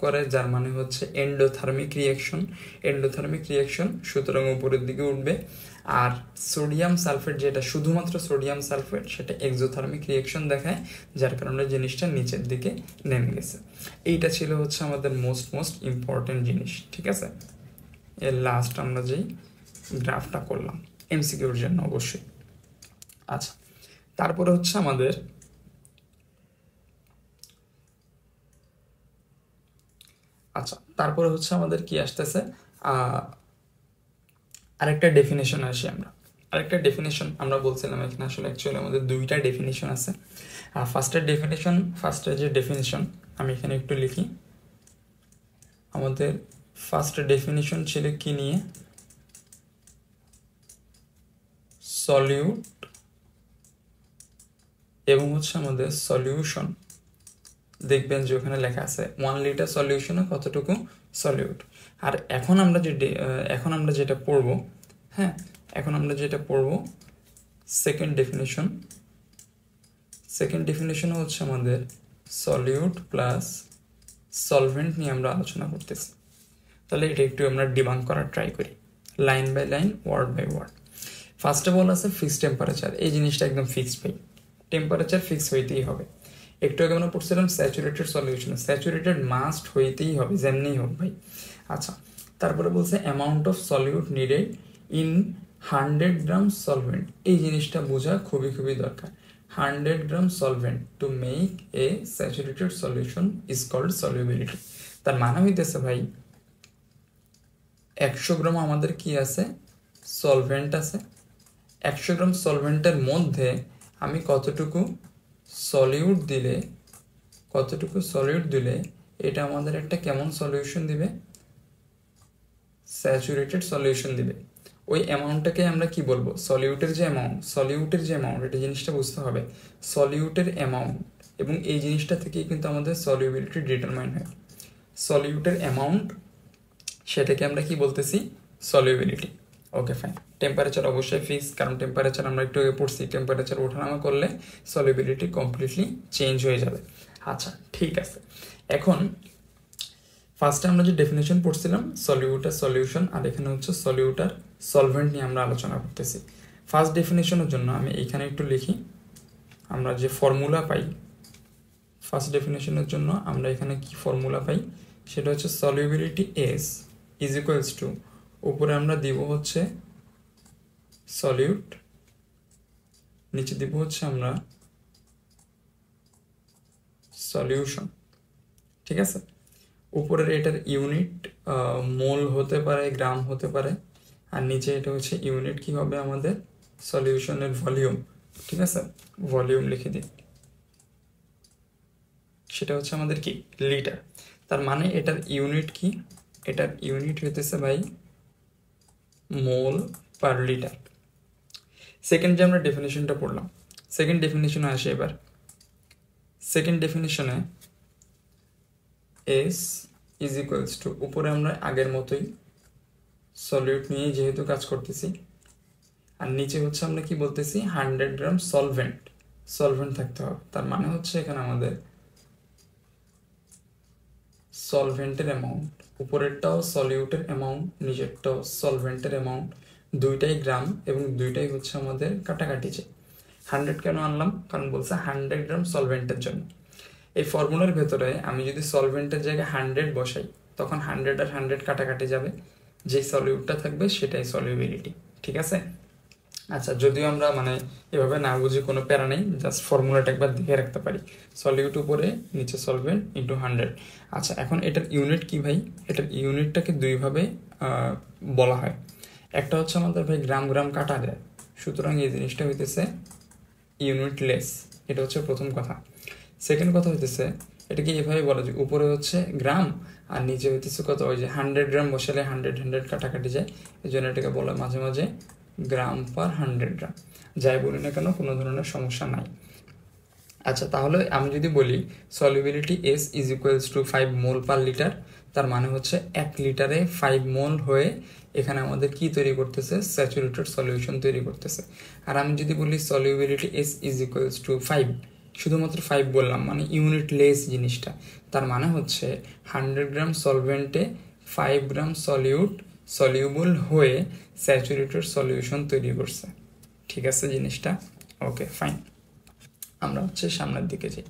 করে, যার মানে হচ্ছে এন্ডোথার্মিক রিয়াকশন, সুতরাং উপরের দিকে উঠবে। আর সোডিয়াম সালফেট, যেটা শুধুমাত্র সোডিয়াম সালফেট, সেটা এক্সোথার্মিক রিয়াকশন দেখায়, যার কারণে জিনিসটা নিচের দিকে নেমে গেছে। এইটা ছিল হচ্ছে আমাদের মোস্ট ইম্পর্টেন্ট জিনিস, ঠিক আছে? এর লাস্ট আমরা যেই গ্রাফটা করলাম এমসিকিউর জন্য অবশ্যই। আচ্ছা, তারপরে হচ্ছে আমাদের কি আসতেছে? আরেকটা ডেফিনেশন আসি আমরা। আমরা বলছিলাম এখানে আসলে অ্যাকচুয়ালি আমাদের দুইটা ডেফিনেশন আছে। ফার্স্টের যে ডেফিনেশন আমি এখানে একটু লিখি। আমাদের ফার্স্ট ডেফিনেশন ছিল কি নিয়ে? সলিউট এবং হচ্ছে আমাদের সলিউশন। দেখবেন যে ওখানে লেখা আছে 1 লিটার সলিউশনে কতটুকু সলিউট। আর এখন আমরা যেটা পড়বো, হ্যাঁ, সেকেন্ড ডেফিনেশন হচ্ছে আমাদের সলিউট প্লাস সলভেন্ট নিয়ে আমরা আলোচনা করতেছি। তাহলে এটা একটু আমরা ডিবাঙ্ক করার ট্রাই করি, line by line, word by word. First of all আছে ফিক্সড টেম্পারেচার। এই জিনিসটা একদম ফিক্সড ভাই, টেম্পারেচার ফিক্স হইতেই হবে। একটু আগে আমরা পড়ছিলাম স্যাচুরেটেড সলিউশনে, স্যাচুরেটেড মাস্ট হইতেই হবে, যেমনিই হোক ভাই। আচ্ছা, তারপরে বলছে amount of solute needed in 100 gram solvent. এই জিনিসটা বোঝা খুবই দরকার। 100 gram solvent to make a saturated solution is called solubility. তার মানে হইতেছে ভাই 100 গ্রাম আমাদের কি আছে? সলভেন্ট আছে। 100 গ্রাম সলভেন্টের মধ্যে আমি কতটুকু সলিউট দিলে এটা আমাদের একটা কেমন সলিউশন দিবে? স্যাচুরেটেড সলিউশন দিবে। ওই অ্যামাউন্টটাকে আমরা কি বলবো? সলিউটের যে অ্যামাউন্ট, এটা জিনিসটা বুঝতে হবে। সলিউটের অ্যামাউন্ট, এবং এই জিনিসটা থেকেই কিন্তু আমাদের সলিউবিলিটি ডিটারমাইন হয়। সলিউটের অ্যামাউন্ট, সেটাকে আমরা কি বলতেছি? সলিউবিলিটি। Okay fine. টেম্পারেচার অবশ্যই ফিক্স, কারণ টেম্পারেচার আমরা একটু আগে পড়ছি, টেম্পারেচার ওঠানামা করলে সলিবিলিটি কমপ্লিটলি চেঞ্জ হয়ে যাবে। আচ্ছা ঠিক আছে, এখন ফার্স্টে আমরা যে ডেফিনেশন পড়ছিলাম সলিউটার সলিউশন, আর এখানে হচ্ছে সলিউটার সলভেন্ট নিয়ে আমরা আলোচনা করতেছি। ফার্স্ট ডেফিনেশনের জন্য আমি এইখানে একটু লিখি, আমরা যে ফর্মুলা পাই ফার্স্ট ডেফিনেশনের জন্য আমরা এখানে কি ফর্মুলা পাই, সেটা হচ্ছে solubility S is equals to, উপরে আমরা দিব হচ্ছে সলিউট, নিচে দিব হচ্ছে আমরা সলিউশন। ঠিক আছে, উপরের এটার ইউনিট মোল হতে পারে, গ্রাম হতে পারে, আর নিচে এটা হচ্ছে ইউনিট কি হবে আমাদের সলিউশনের ভলিউম। ঠিক আছে, ভলিউম লিখে দিই, সেটা হচ্ছে আমাদের কি লিটার। তার মানে এটার ইউনিট কি, এটার ইউনিট হইতেছে ভাই মোল পার লিটার। সেকেন্ড যে আমরা ডেফিনেশনটা পড়লাম, সেকেন্ড ডেফিনেশনে আসে এবার। সেকেন্ড ডেফিনেশনে এস ইজ ইকুয়ালস টু, উপরে আমরা আগের মতোই সলিউট নিয়ে যেহেতু কাজ করতেছি, আর নিচে হচ্ছে আমরা কি বলতেছি 100 গ্রাম সলভেন্ট, সলভেন্ট থাকতে হবে। তার মানে হচ্ছে এখানে আমাদের সলভেন্টের অ্যামাউন্ট, উপরেরটাও সলিউটের অ্যামাউন্ট, নিচেরটাও সলভেন্টের অ্যামাউন্ট, দুইটাই গ্রাম এবং দুইটাই হচ্ছে আমাদের কাটাকাটি। যে 100 কেন আনলাম, কারণ বলছে 100 গ্রাম সলভেন্টের জন্য। এই ফর্মুলার ভেতরে আমি যদি সলভেন্টের জায়গায় 100 বসাই, তখন 100 আর 100 কাটাকাটি যাবে, যে সলিউটটা থাকবে সেটাই সলিউবিলিটি। ঠিক আছে, আচ্ছা যদিও আমরা মানে এভাবে না বুঝে কোনো প্যারা নেই, জাস্ট ফর্মুলাটা একবার দেখে রাখতে পারি, সলিউট উপরে নিচে সলভেন্ট ইন্টু 100। আচ্ছা এখন এটার ইউনিট কি ভাই, এটার ইউনিটটাকে দুইভাবে বলা হয়। একটা হচ্ছে আমাদের ভাই গ্রাম গ্রাম কাটা যায়, সুতরাং এই জিনিসটা হইতেছে ইউনিটলেস, এটা হচ্ছে প্রথম কথা। সেকেন্ড কথা হইতেছে এটাকে এভাবে বলা যায়, উপরে হচ্ছে গ্রাম আর নিচে হইতেছে কত, ওই যে 100 গ্রাম বসালে 100 কাটাকাটি যায়, এই জন্য এটাকে বলা মাঝে মাঝে গ্রাম পার 100 গ্রাম। যাই বলি না কেন কোনো ধরনের সমস্যা নাই। আচ্ছা তাহলে আমি যদি বলি solubility S is equals two 5 mole per litre, তার মানে হচ্ছে 1 লিটারে 5 মোল হয়ে এখানে আমাদের কি তৈরি করতেছে, স্যাচুরেটেড সলিউশন তৈরি করতেছে। আর আমি যদি বলি solubility S is equals two 5, শুধুমাত্র 5 বললাম মানে ইউনিট লেস জিনিসটা, তার মানে হচ্ছে 100 গ্রাম সলভেন্টে 5 গ্রাম সলিউবল হয়ে স্যাচুরেটেড সলিউশন তৈরি করছে। ঠিক আছে জিনিসটা, ওকে ফাইন। আমরা হচ্ছে সামনের দিকে যাই।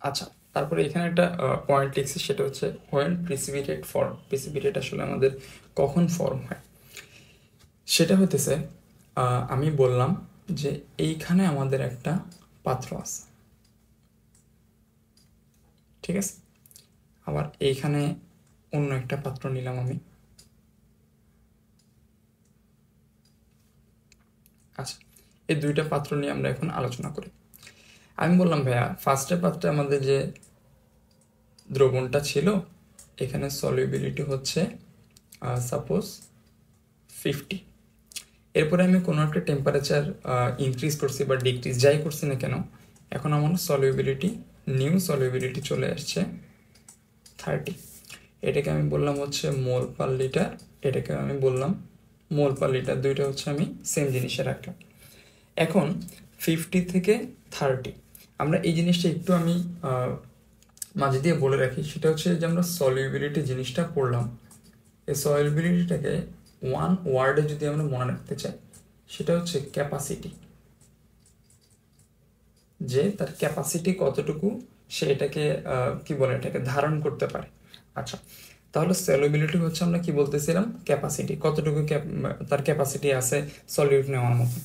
আচ্ছা তারপরে এখানে একটা পয়েন্ট লিখছি, সেটা হচ্ছে হোয়েন প্রিসিপিটেট ফর্ম। প্রিসিপিটেট আসলে আমাদের কখন ফর্ম হয়, সেটা হইতেছে আমি বললাম যে এইখানে আমাদের একটা পাত্র আছে, ঠিক আছে, আবার এইখানে অন্য একটা পাত্র নিলাম আমি। আচ্ছা এই দুইটা পাত্র নিয়ে আমরা এখন আলোচনা করি। আমি বললাম ভাইয়া ফার্স্টের পাত্রে আমাদের যে দ্রবণটা ছিল, এখানে সলিউবিলিটি হচ্ছে সাপোজ 50। এরপরে আমি কোনো একটা টেম্পারেচার ইনক্রিজ করছি বা ডিক্রিজ যাই করছি না কেন, এখন আমার সলিউবিলিটি নিউ সলিউবিলিটি চলে আসছে 30। এটাকে আমি বললাম হচ্ছে মোল পার লিটার, এটাকে আমি বললাম মোল পার লিটার, দুইটা হচ্ছে আমি সেম জিনিসে রাখলাম। এখন 50 থেকে 30 আমরা এই জিনিসটা একটু আমি মাঝে দিয়ে বলে রাখি, সেটা হচ্ছে যে আমরা সলিউবিলিটি জিনিসটা পড়লাম, এই সলিউবিলিটিটাকে ওয়ান ওয়ার্ডে যদি আমরা মনে রাখতে চাই, সেটা হচ্ছে ক্যাপাসিটি, যে তার ক্যাপাসিটি কতটুকু সে এটাকে কি বলে এটাকে ধারণ করতে পারে। আচ্ছা তাহলে সলিউবিলিটি হচ্ছে আমরা কি বলতেছিলাম, ক্যাপাসিটি, কতটুকু তার ক্যাপাসিটি আছে সলিউট নেওয়ার মতো।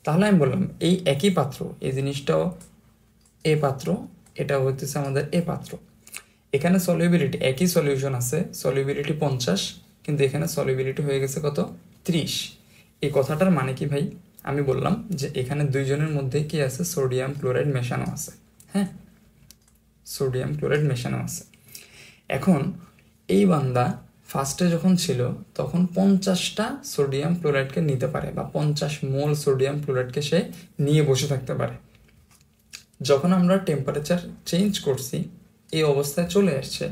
তাহলে আমি বললাম এই একই পাত্র, এই জিনিসটাও এ পাত্র, এটা হইতেছে আমাদের এ পাত্র, এখানে সলিউবিলিটি একই সলিউশন আছে, সলিউবিলিটি 50, কিন্তু এখানে সলিউবিলিটি হয়ে গেছে কত 30। এই কথাটার মানে কি ভাই, আমি বললাম যে এখানে দুইজনের মধ্যে কি আছে, সোডিয়াম ক্লোরাইড মেশানো আছে। হ্যাঁ, সোডিয়াম ক্লোরাইড মেশানো আছে। এখন এই বান্দা ফার্স্টে যখন ছিল তখন 50টা সোডিয়াম ক্লোরাইডকে নিতে পারে, বা 50 মোল সোডিয়াম ক্লোরাইডকে সে নিয়ে বসে থাকতে পারে। যখন আমরা টেম্পারেচার চেঞ্জ করছি, এই অবস্থায় চলে আসছে,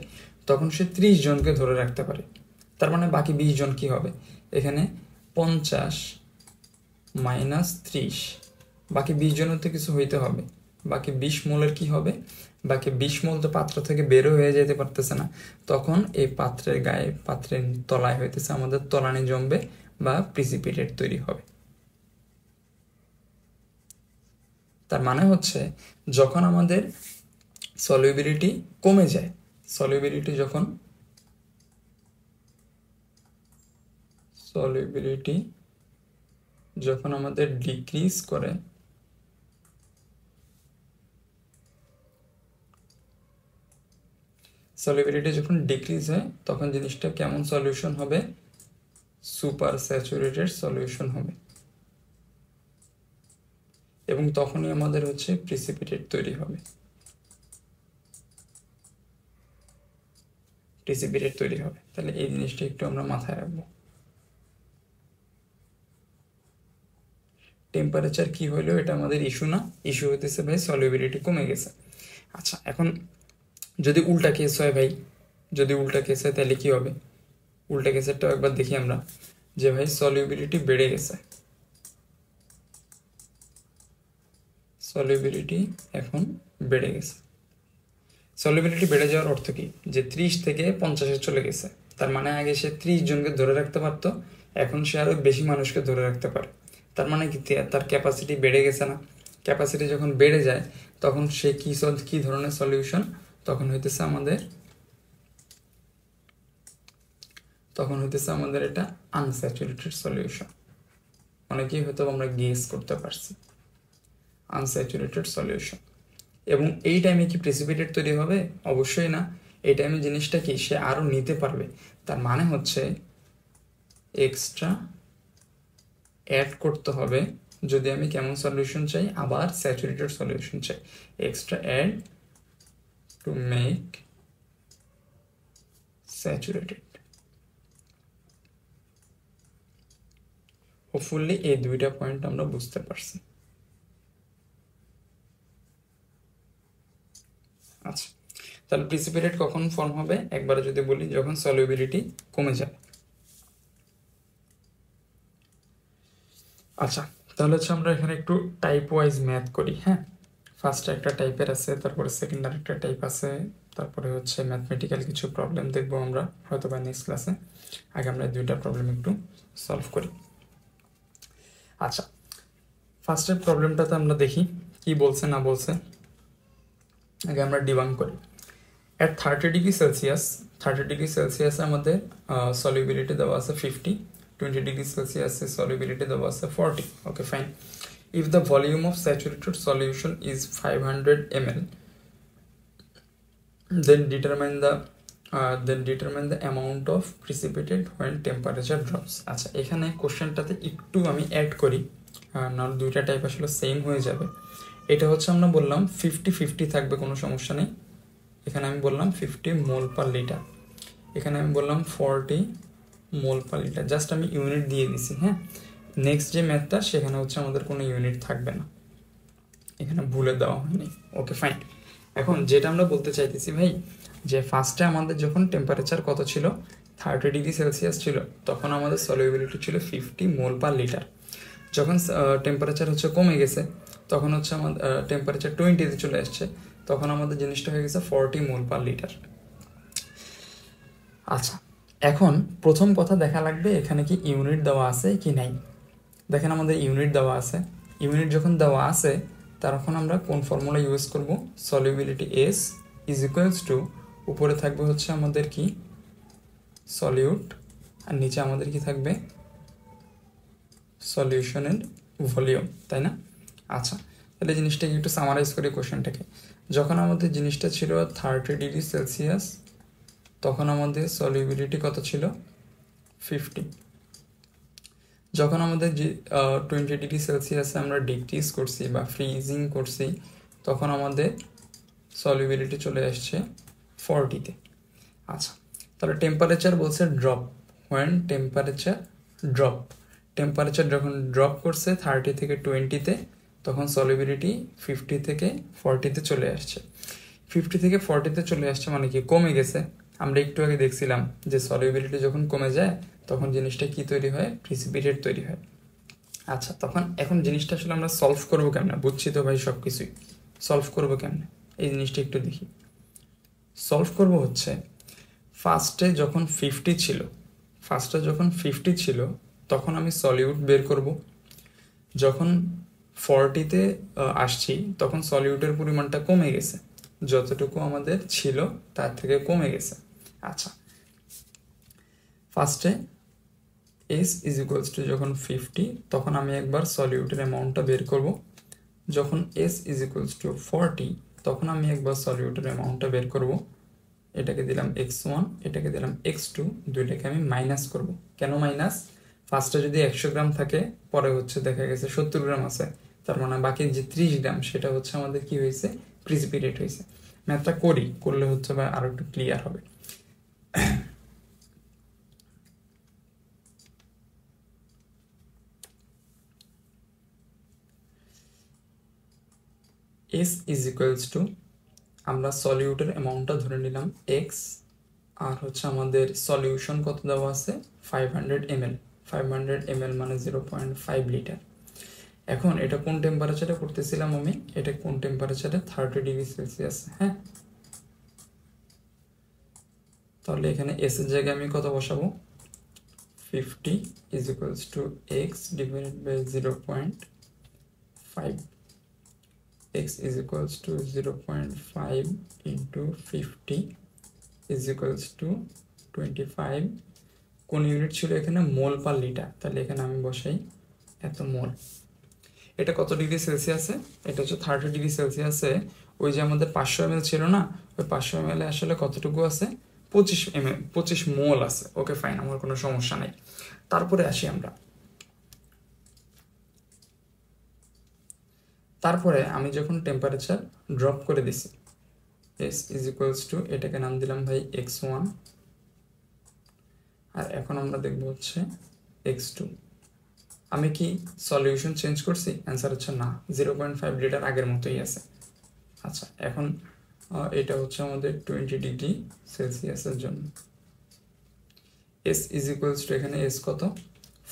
তখন সে 30 জনকে ধরে রাখতে পারে। তার মানে বাকি 20 জন কি হবে, এখানে 50 মাইনাস 30, বাকি 20 জনের তো কিছু হইতে হবে, বাকি 20 মোলের কি হবে, বাকি 20 মোল তো পাত্র থেকে বেরো হয়ে যেতে পারতেছে না, তখন এই পাত্রের গায়ে, পাত্রের তলায় হইতেছে আমাদের তলানি জমবে বা প্রিসিপিটেট তৈরি হবে। তার মানে হচ্ছে যখন আমাদের সলিউবিলিটি কমে যায়, সলিউবিলিটি যখন আমাদের ডিক্রিজ করে, সলিউবিলিটি যখন ডিক্রিজ হয় তখন জিনিসটা কেমন সলিউশন হবে, সুপার স্যাচুরেটেড সলিউশন হবে, এবং তখনই আমাদের হচ্ছে প্রিসিপিটেট তৈরি হবে, প্রিসিপিটেট তৈরি হবে। তাহলে এই জিনিসটা একটু আমরা মাথায় রাখবো। টেম্পারেচার কি হইলো এটা আমাদের ইস্যু না, ইস্যু হইতেছে ভাই সলিউবিলিটি কমে গেছে। আচ্ছা, এখন যদি উল্টা কেস হয় ভাই, যদি উল্টা কেস হয় তাহলে কি হবে, উল্টা কেসেরটাও একবার দেখি আমরা, যে ভাই সলিউবিলিটি বেড়ে গেছে, সলিউবিলিটি এখন বেড়ে গেছে। সলিউবিলিটি বেড়ে যাওয়ার অর্থ কি, যে 30 থেকে 50-এ চলে গেছে। তার মানে আগে সে 30 জনকে ধরে রাখতে পারতো, এখন সে আরো বেশি মানুষকে ধরে রাখতে পারে। তার মানে কি, তার ক্যাপাসিটি বেড়ে গেছে না। ক্যাপাসিটি যখন বেড়ে যায় তখন সে কি ধরনের সলিউশন, তখন হইতেছে আমাদের এটা আনস্যাচুরেটেড সলিউশন। অনেকেই হয়তো আমরা গেস করতে পারছি, আনস্যাচুরেটেড সলিউশন। এবং এই টাইমে কি প্রেসিপিটেট তৈরি হবে? অবশ্যই না। এই টাইমে জিনিসটা কি, সে আরো নিতে পারবে। তার মানে হচ্ছে এক্সট্রা অ্যাড করতে হবে যদি আমি কেমন সলিউশন চাই, আবার স্যাচুরেটেড সলিউশন চাই। Extra add to make saturated. Hopefully এই দুইটা পয়েন্ট আমরা বুঝতে পারছি। আচ্ছা, তাহলে প্রিসিপিটেট কখন ফর্ম হবে একবারে যদি বলি, যখন সলিউবিলিটি কমে যাবে। আচ্ছা, তাহলে হচ্ছে আমরা এখানে একটু টাইপ ওয়াইজ ম্যাথ করি। হ্যাঁ, ফার্স্টে একটা টাইপের আছে, তারপরে সেকেন্ড আরেকটা টাইপ আছে, তারপরে হচ্ছে ম্যাথমেটিক্যাল কিছু প্রবলেম দেখবো আমরা হয়তো বা নেক্সট ক্লাসে। আগে আমরা দুইটা প্রবলেম একটু সলভ করি। আচ্ছা, ফার্স্টের প্রবলেমটাতে আমরা দেখি কি বলছে না বলছে। আগে আমরা ডিবাঙ্ক করি। অ্যাট 30 ডিগ্রি সেলসিয়াস, 30 ডিগ্রি সেলসিয়াসে আমাদের সলিউবিলিটি দেওয়া আছে 50, 20 ডিগ্রি সেলসিয়াসে সলিউবিলিটি দেওয়া আছে 40। ওকে, fine. If the volume of saturated solution is 500 ml, then determine the amount of precipitate when temperature drops. আচ্ছা, এখানে কোশ্চেনটাতে একটু আমি অ্যাড করি, নাহলে দুইটা টাইপ আসলে সেম হয়ে যাবে। এটা হচ্ছে আমরা বললাম 50-50 থাকবে, কোনো সমস্যা নেই। এখানে আমি বললাম 50 মোল পার লিটার, এখানে আমি বললাম 40 মোল পার লিটার। জাস্ট আমি ইউনিট দিয়ে দিছি। হ্যাঁ, নেক্সট যে ম্যাথটা সেখানে হচ্ছে আমাদের কোনো ইউনিট থাকবে না, এখানে ভুলে দেওয়া হয়নি। ওকে, ফাইন। এখন যেটা আমরা বলতে চাইতেছি ভাই, যে ফার্স্টে আমাদের যখন টেম্পারেচার কত ছিল, 30 ডিগ্রি সেলসিয়াস ছিল, তখন আমাদের সলিউবিলিটি ছিল 50 মোল পার লিটার। যখন টেম্পারেচার হচ্ছে কমে গেছে, তখন হচ্ছে আমাদের টেম্পারেচার 20-তে চলে আসছে, তখন আমাদের জিনিসটা হয়ে গেছে 40 মোল পার লিটার। আচ্ছা, এখন প্রথম কথা দেখা লাগবে এখানে কি ইউনিট দেওয়া আছে কি নাই। দেখেন আমাদের ইউনিট দেওয়া আছে। ইউনিট যখন দেওয়া আছে তখন আমরা কোন ফর্মুলা ইউজ করব, solubility S is equals to, উপরে থাকবে হচ্ছে আমাদের কি সলিউট, আর নিচে আমাদের কি থাকবে সলিউশনের ভলিউম, তাই না? আচ্ছা, তাহলে জিনিসটাকে একটু সামারাইজ করি কোশ্চেনটাকে। যখন আমাদের জিনিসটা ছিল 30 ডিগ্রি সেলসিয়াস, তখন আমাদের সলিউবিলিটি কত ছিল 50। যখন আমাদের যে 20 ডিগ্রি সেলসিয়াসে আমরা ডিক্রিজ করছি বা ফ্রিজিং করছি, তখন আমাদের সলিউবিলিটি চলে আসছে 40-তে। আচ্ছা, তাহলে টেম্পারেচার বলছে drop, when temperature drop, temperature যখন ড্রপ করছে 30 থেকে 20-তে, তখন সলিউবিলিটি 50 থেকে 40-তে চলে আসছে। 50 থেকে 40-তে চলে আসছে মানে কি কমে গেছে, আমরা একটু আগে দেখছিলাম যে সলিউবিলিটি যখন কমে যায় তখন জিনিসটা কি তৈরি হয়, প্রিসিপিটেট তৈরি হয়। আচ্ছা, তখন এখন জিনিসটা আসলে আমরা সলভ করবো কেমনে? বুঝছি তো ভাই সব কিছুই, সলভ করবো কেমনে এই জিনিসটা একটু দেখি। সলভ করবো হচ্ছে ফার্স্টে যখন 50 ছিল তখন আমি সলিউট বের করব। যখন 40-তে আসছি তখন সলিউটের পরিমাণটা কমে গেছে, যতটুকু আমাদের ছিল তার থেকে কমে গেছে। আচ্ছা, ফার্স্টে এস ইজ ইকুয়ালস টু যখন 50 তখন আমি একবার সলিউটের অ্যামাউন্টটা বের করব। যখন এস ইজ ইকুয়ালস টু 40 তখন আমি একবার সলিউটের অ্যামাউন্টটা বের করব। এটাকে দিলাম x1, এটাকে দিলাম x2, দুইটাকে আমি মাইনাস করব। কেন মাইনাস? ফার্স্টে যদি 100 গ্রাম থাকে, পরে হচ্ছে দেখা গেছে 70 গ্রাম আছে, তার মানে বাকি যে 30 গ্রাম সেটা হচ্ছে আমাদের কি হয়েছে, প্রিসিপিটেট হয়েছে। ম্যাথটা করলে হচ্ছে বা আরো একটু ক্লিয়ার হবে। এস ইজ ইকুয়ালস টু, আমরা সলিউটের অ্যামাউন্টটা ধরে নিলাম x, আর হচ্ছে আমাদের সলিউশন কত দেওয়া আছে, 500 ml। 500 ml মানে 0.5 লিটার। এখন এটা কোন টেম্পারেচারে করতেছিলাম আমি, এটা কোন টেম্পারেচারে, 30 ডিগ্রি সেলসিয়াস। হ্যাঁ, তাহলে এখানে এস এর জায়গায় আমি কত বসাবো, 50 is equals to x divided by 0.5। x is equals to 0.5 into 50 is equals to 25। কোন ইউনিট ছিল এখানে, মোল পার লিটার, তাহলে এখানে আমি বসাই এত মোল। এটা কত ডিগ্রি সেলসিয়াসে, এটা হচ্ছে 30 ডিগ্রি সেলসিয়াসে। ওই যে আমাদের 500 ml ছিল না, ওই 500 ml আসলে কতটুকু আছে, 25 মোল আছে। ওকে ফাইন, আমার কোনো সমস্যা নেই। তারপরে আসি আমরা, তারপরে আমি যখন টেম্পারেচার ড্রপ করে দিছি, এস ইজ ইকুয়ালস টু, এটাকে নাম দিলাম ভাই x1, আর এখন আমরা দেখবো হচ্ছে x2। আমি কি সলিউশন চেঞ্জ করছি? অ্যান্সার হচ্ছে না, 0.5 লিটার আগের মতোই আছে। আচ্ছা, এখন এটা হচ্ছে আমাদের 20 ডিগ্রি সেলসিয়াসের জন্য। এস ইজ ইকুয়ালস টু, এখানে এস কত,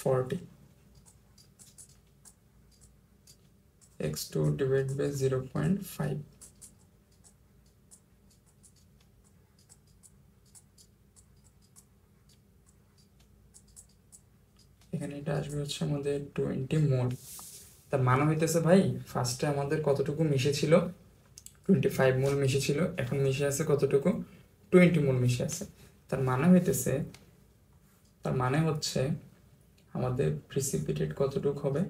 40, x2 ডিভাইড বাই 0.5। এখানে এটা আসবে হচ্ছে আমাদের 20 মোল। তার মানে হইতেছে ভাই, ফার্স্টে আমাদের কতটুকু মিশে ছিল, 25 মোল মিশে ছিল, এখন মিশে আছে কতটুকু, 20 মোল মিশে আছে। তার মানে হচ্ছে আমাদের প্রিসিপিটেট কতটুকু হবে,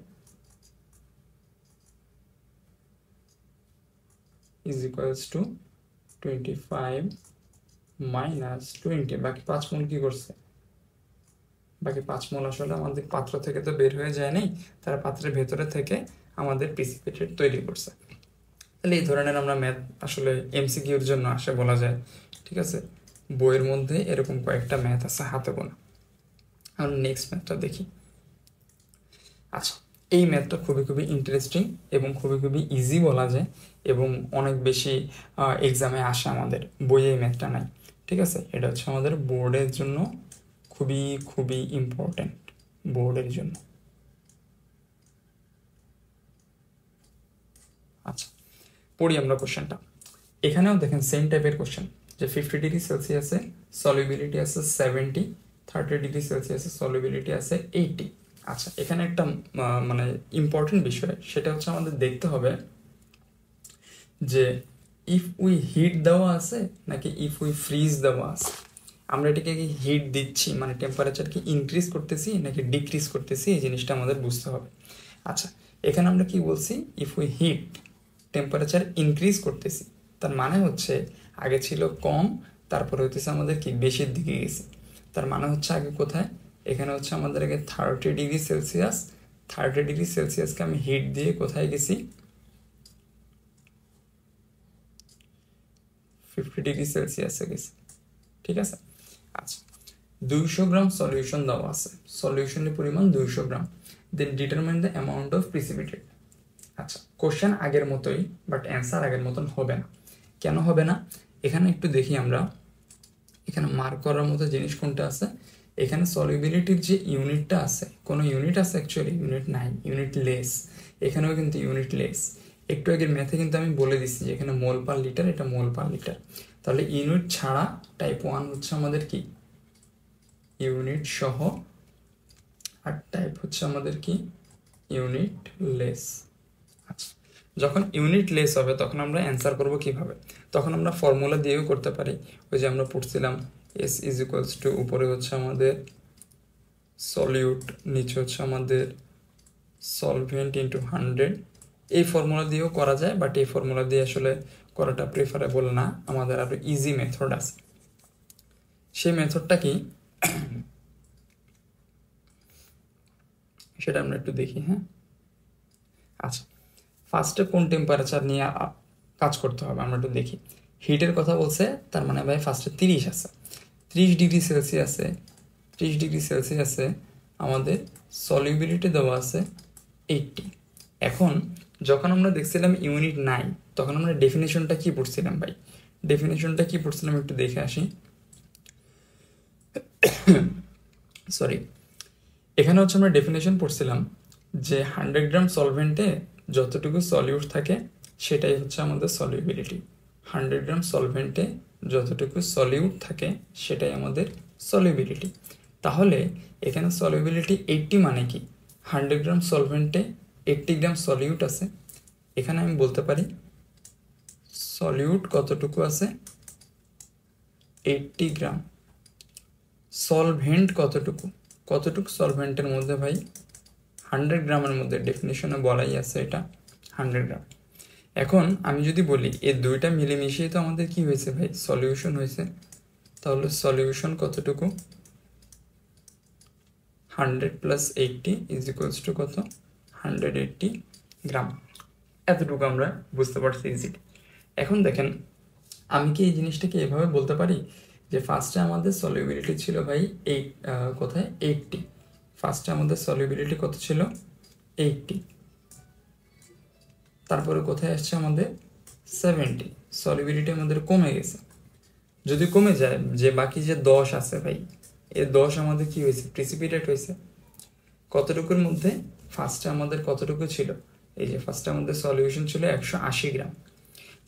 ইজ ইকুয়ালস টু 25 মাইনাস 20, বাকি 5 মোল কি করছে, বাকি 5 মোল আসলে আমাদের পাত্র থেকে তো বের হয়ে যায় নাই, তারা পাত্রের ভেতরে থেকে আমাদের প্রিসিপিটেট তৈরি করছে। তাহলে এই ধরনের আমরা ম্যাথ আসলে এমসিকিউর জন্য আসে বলা যায়। ঠিক আছে, বইয়ের মধ্যে এরকম কয়েকটা ম্যাথ আছে হাতে গোনা। আমরা নেক্সট ম্যাথটা দেখি। আচ্ছা, এই ম্যাথটা খুবই ইন্টারেস্টিং এবং খুবই ইজি বলা যায়, এবং অনেক বেশি এক্সামে আসে আমাদের, বইয়ে এই ম্যাথটা নাই। ঠিক আছে, এটা হচ্ছে আমাদের বোর্ডের জন্য খুবই ইম্পর্টেন্ট, বোর্ডের জন্য। আচ্ছা, পড়ি আমরা কোশ্চেনটা। এখানেও দেখেন সেম টাইপের কোশ্চেন, যে 50 ডিগ্রি সেলসিয়াসে সলিউবিলিটি আছে 70, 30 ডিগ্রি সেলসিয়াসে সলিউবিলিটি আছে 80। আচ্ছা, এখানে একটা মানে ইম্পর্টেন্ট বিষয়, সেটা হচ্ছে আমাদের দেখতে হবে যে ইফ উই হিট দেওয়া আছে নাকি ইফ উই ফ্রিজ দেওয়া আছে। আমরা এটাকে কি হিট দিচ্ছি মানে টেম্পারেচার কি ইনক্রিজ করতেছি নাকি ডিক্রিজ করতেছি, এই জিনিসটা আমাদের বুঝতে হবে। আচ্ছা, এখানে আমরা কি বলছি, if we hit temperature increase করতেছি, তার মানে হচ্ছে আগে ছিল কম, তারপরে হইতেছে আমাদের কি বেশির দিকে গেছি। তার মানে হচ্ছে আগে কোথায়, এখানে হচ্ছে আমাদের আগে 30 ডিগ্রি সেলসিয়াস, 30 ডিগ্রি সেলসিয়াসকে আমি হিট দিয়ে কোথায় গেছি, 50 ডিগ্রি সেলসিয়াসে গেছি। ঠিক আছে, আচ্ছা 200 গ্রাম সলিউশন দেওয়া আছে, সলিউশনের পরিমাণ 200 গ্রাম, দেন determine the amount of precipitate. আচ্ছা, কোশ্চেন আগের মতোই, বাট অ্যান্সার আগের মতন হবে না। কেন হবে না, এখানে একটু দেখি আমরা। এখানে মার্ক করার মতো জিনিস কোনটা আছে, এখানে সলিউবিলিটির যে ইউনিটটা আছে, কোনো ইউনিট আছে অ্যাকচুয়ালি? ইউনিট নাই, ইউনিট লেস। এখানেও কিন্তু ইউনিট লেস। একটু আগের ম্যাথে কিন্তু আমি বলে দিচ্ছি যে এখানে মোল পার লিটার, এটা মোল পার লিটার। তাহলে ইউনিট ছাড়া টাইপ 1 হচ্ছে আমাদের কি ইউনিট সহ, আর টাইপ হচ্ছে আমাদের কি ইউনিট লেস। আচ্ছা, যখন ইউনিট লেস হবে তখন আমরা অ্যান্সার করব কিভাবে? তখন আমরা ফর্মুলা দিয়েও করতে পারি। ওই যে আমরা পড়ছিলাম এস ইজ ইকুয়ালস টু, উপরে হচ্ছে আমাদের সলিউট, নিচে হচ্ছে আমাদের সলভেন্ট ইন্টু 100। এই ফর্মুলা দিয়েও করা যায়, বাট এই ফর্মুলা দিয়ে আসলে করাটা প্রেফারেবল না, আমাদের আরো ইজি মেথড আছে। সেই মেথডটা কি সেটা আমরা একটু দেখি। হ্যাঁ, আচ্ছা, ফার্স্টে কোন টেম্পারেচার নিয়ে কাজ করতে হবে আমরা একটু দেখি। হিটের কথা বলছে, তার মানে ভাই ফার্স্টে 30 আছে, 30 ডিগ্রি সেলসিয়াসে, 30 ডিগ্রি সেলসিয়াসে আমাদের সলিউবিলিটি দেওয়া আছে 80। এখন যখন আমরা দেখছিলাম ইউনিট নাই, তখন আমরা ডেফিনেশনটা কি পড়ছিলাম ভাই? ডেফিনেশনটা কি পড়ছিলাম একটু দেখে আসি। সরি, এখানে হচ্ছে আমরা ডেফিনেশন পড়ছিলাম যে 100 গ্রাম সলভেন্টে যতটুকু সলিউট থাকে সেটাই হচ্ছে আমাদের সলিউবিলিটি। 100 গ্রাম সলভেন্টে যতটুকু সলিউট থাকে সেটাই আমাদের সলিউবিলিটি। তাহলে এখানে সলিউবিলিটি 80 মানে কি? 100 গ্রাম সলভেন্টে 80 গ্রাম সলিউট আছে। এখানে আমি বলতে পারি সলিউট কতটুকু আছে, 80 গ্রাম। সলভেন্ট কতটুকু, কতটুকু সলভেন্টের মধ্যে ভাই? 100 গ্রামের মধ্যে, ডেফিনেশনে বলাই আছে এটা 100 গ্রাম। এখন আমি যদি বলি এই দুইটা মিলেমিশিয়ে তো আমাদের কি হয়েছে ভাই? সলিউশন হয়েছে। তাহলে সলিউশন কতটুকু? 100 প্লাস 80 ইজ ইকুয়ালস টু কত? 180 গ্রাম। এতটুকু আমরা বুঝতে পারছি ইজিলি। এখন দেখেন, আমি কি এই জিনিসটাকে এভাবে বলতে পারি যে ফার্স্টে আমাদের সলিউবিলিটি ছিল ভাই কোথায় 80। ফার্স্টে আমাদের সলিউবিলিটি কত ছিল? 80। তারপরে কোথায় আসছে আমাদের 70। সলিউবিলিটি আমাদের কমে গেছে। যদি কমে যায়, যে বাকি যে 10 আছে ভাই, এই 10 আমাদের কি হয়েছে? প্রিসিপিটেট হয়েছে। কতটুকুর মধ্যে? ফার্স্টে আমাদের কতটুকু ছিল? এই যে ফার্স্টে আমাদের সলিউশন ছিল 180 গ্রাম।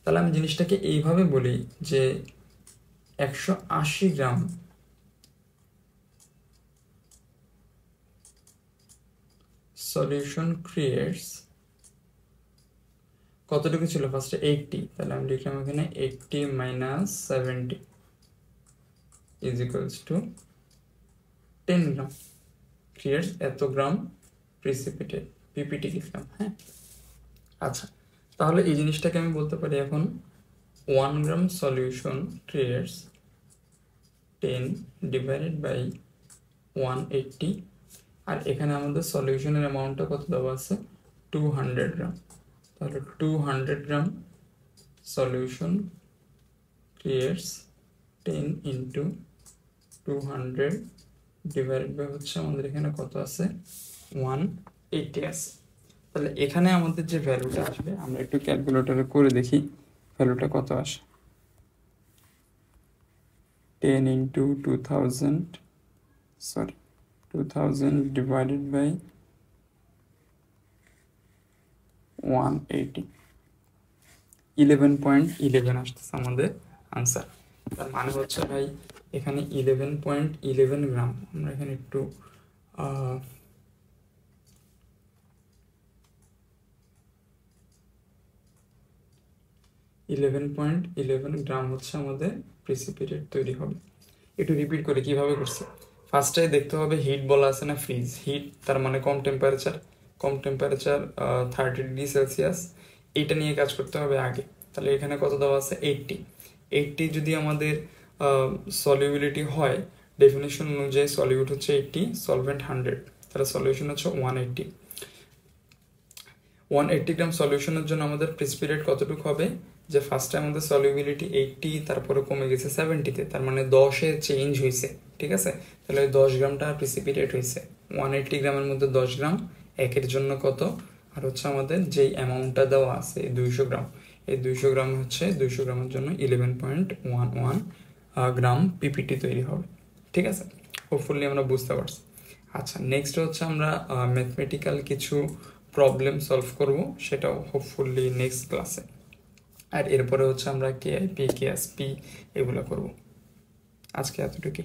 তাহলে আমি জিনিসটাকে এইভাবে বলি যে 180 গ্রাম সলিউশন ক্রিয়েটস কতটুকু ছিল? ফার্স্টে 80, তাহলে আমি লিখলাম এখানে 80 minus 70 is equals two 10 gram. Creates এত গ্রাম প্রিসিপিটেট, পিপিটি লিখলাম। হ্যাঁ, আচ্ছা, তাহলে এই জিনিসটাকে আমি বলতে পারি এখন 1 গ্রাম সলিউশন ক্রিয়েটস 10 ডিভাইডেড বাই 180। আর এখানে আমাদের সলিউশনের অ্যামাউন্টটা কত দেওয়া আছে? 200 গ্রাম। তাহলে 200 gram solution creates 10 into 200 divided by হচ্ছে আমাদের এখানে কত আছে? 180 আছে। তাহলে এখানে আমাদের যে ভ্যালুটা আসবে, আমরা একটু ক্যালকুলেটরে করে দেখি ভ্যালুটা কত আসে। 10 ইন্টু 2000 ডিভাইডেড বাই 180, 11.11 আসতেছে আমাদের আনসার। তার মানে হচ্ছে ভাই এখানে 11.11 গ্রাম। আমরা এখানে একটু 11.11 গ্রাম হচ্ছে আমাদের প্রিসিপিটেট তৈরি হবে। একটু রিপিট করে কিভাবে করছি। ফার্স্টে দেখতে হবে হিট বলা আছে না, ফ্রিজ। হিট তার মানে কম টেম্পারেচার, 30 ডিগ্রি সেলসিয়াস। এইটা নিয়ে কাজ করতে হবে আগে। তাহলে এখানে কত দেওয়া আছে? 80 যদি আমাদের সলিউবিলিটি হয়, ডেফিনেশন অনুযায়ী সলিউট হচ্ছে 80, সলভেন্ট 100, তাহলে সলিউশন হচ্ছে 180 গ্রাম সলিউশনের জন্য আমাদের প্রিসিপিটেট কতটুকু হবে? যে ফার্স্টে আমাদের সলিউবিলিটি 80, তারপরে কমে গেছে 70-তে, তার মানে 10-এ চেঞ্জ হয়েছে। ঠিক আছে, তাহলে 10 গ্রামটা প্রিসিপিটেট হয়েছে। 180 গ্রামের মধ্যে 10 গ্রাম, একের জন্য কত? আর হচ্ছে আমাদের যেই অ্যামাউন্টটা দেওয়া আছে 200 গ্রাম, এই 200 গ্রাম হচ্ছে 200 গ্রামের জন্য 11.11 গ্রাম পিপিটি তৈরি হবে। ঠিক আছে, হোপফুলি আমরা বুঝতে পারছি। আচ্ছা, নেক্সট হচ্ছে আমরা ম্যাথমেটিক্যাল কিছু প্রবলেম সলভ করব, সেটাও হোপফুলি নেক্সট ক্লাসে। আর এরপরে হচ্ছে আমরা কেআইপি কেএসপি এগুলো করব। আজকে এতটুকুই।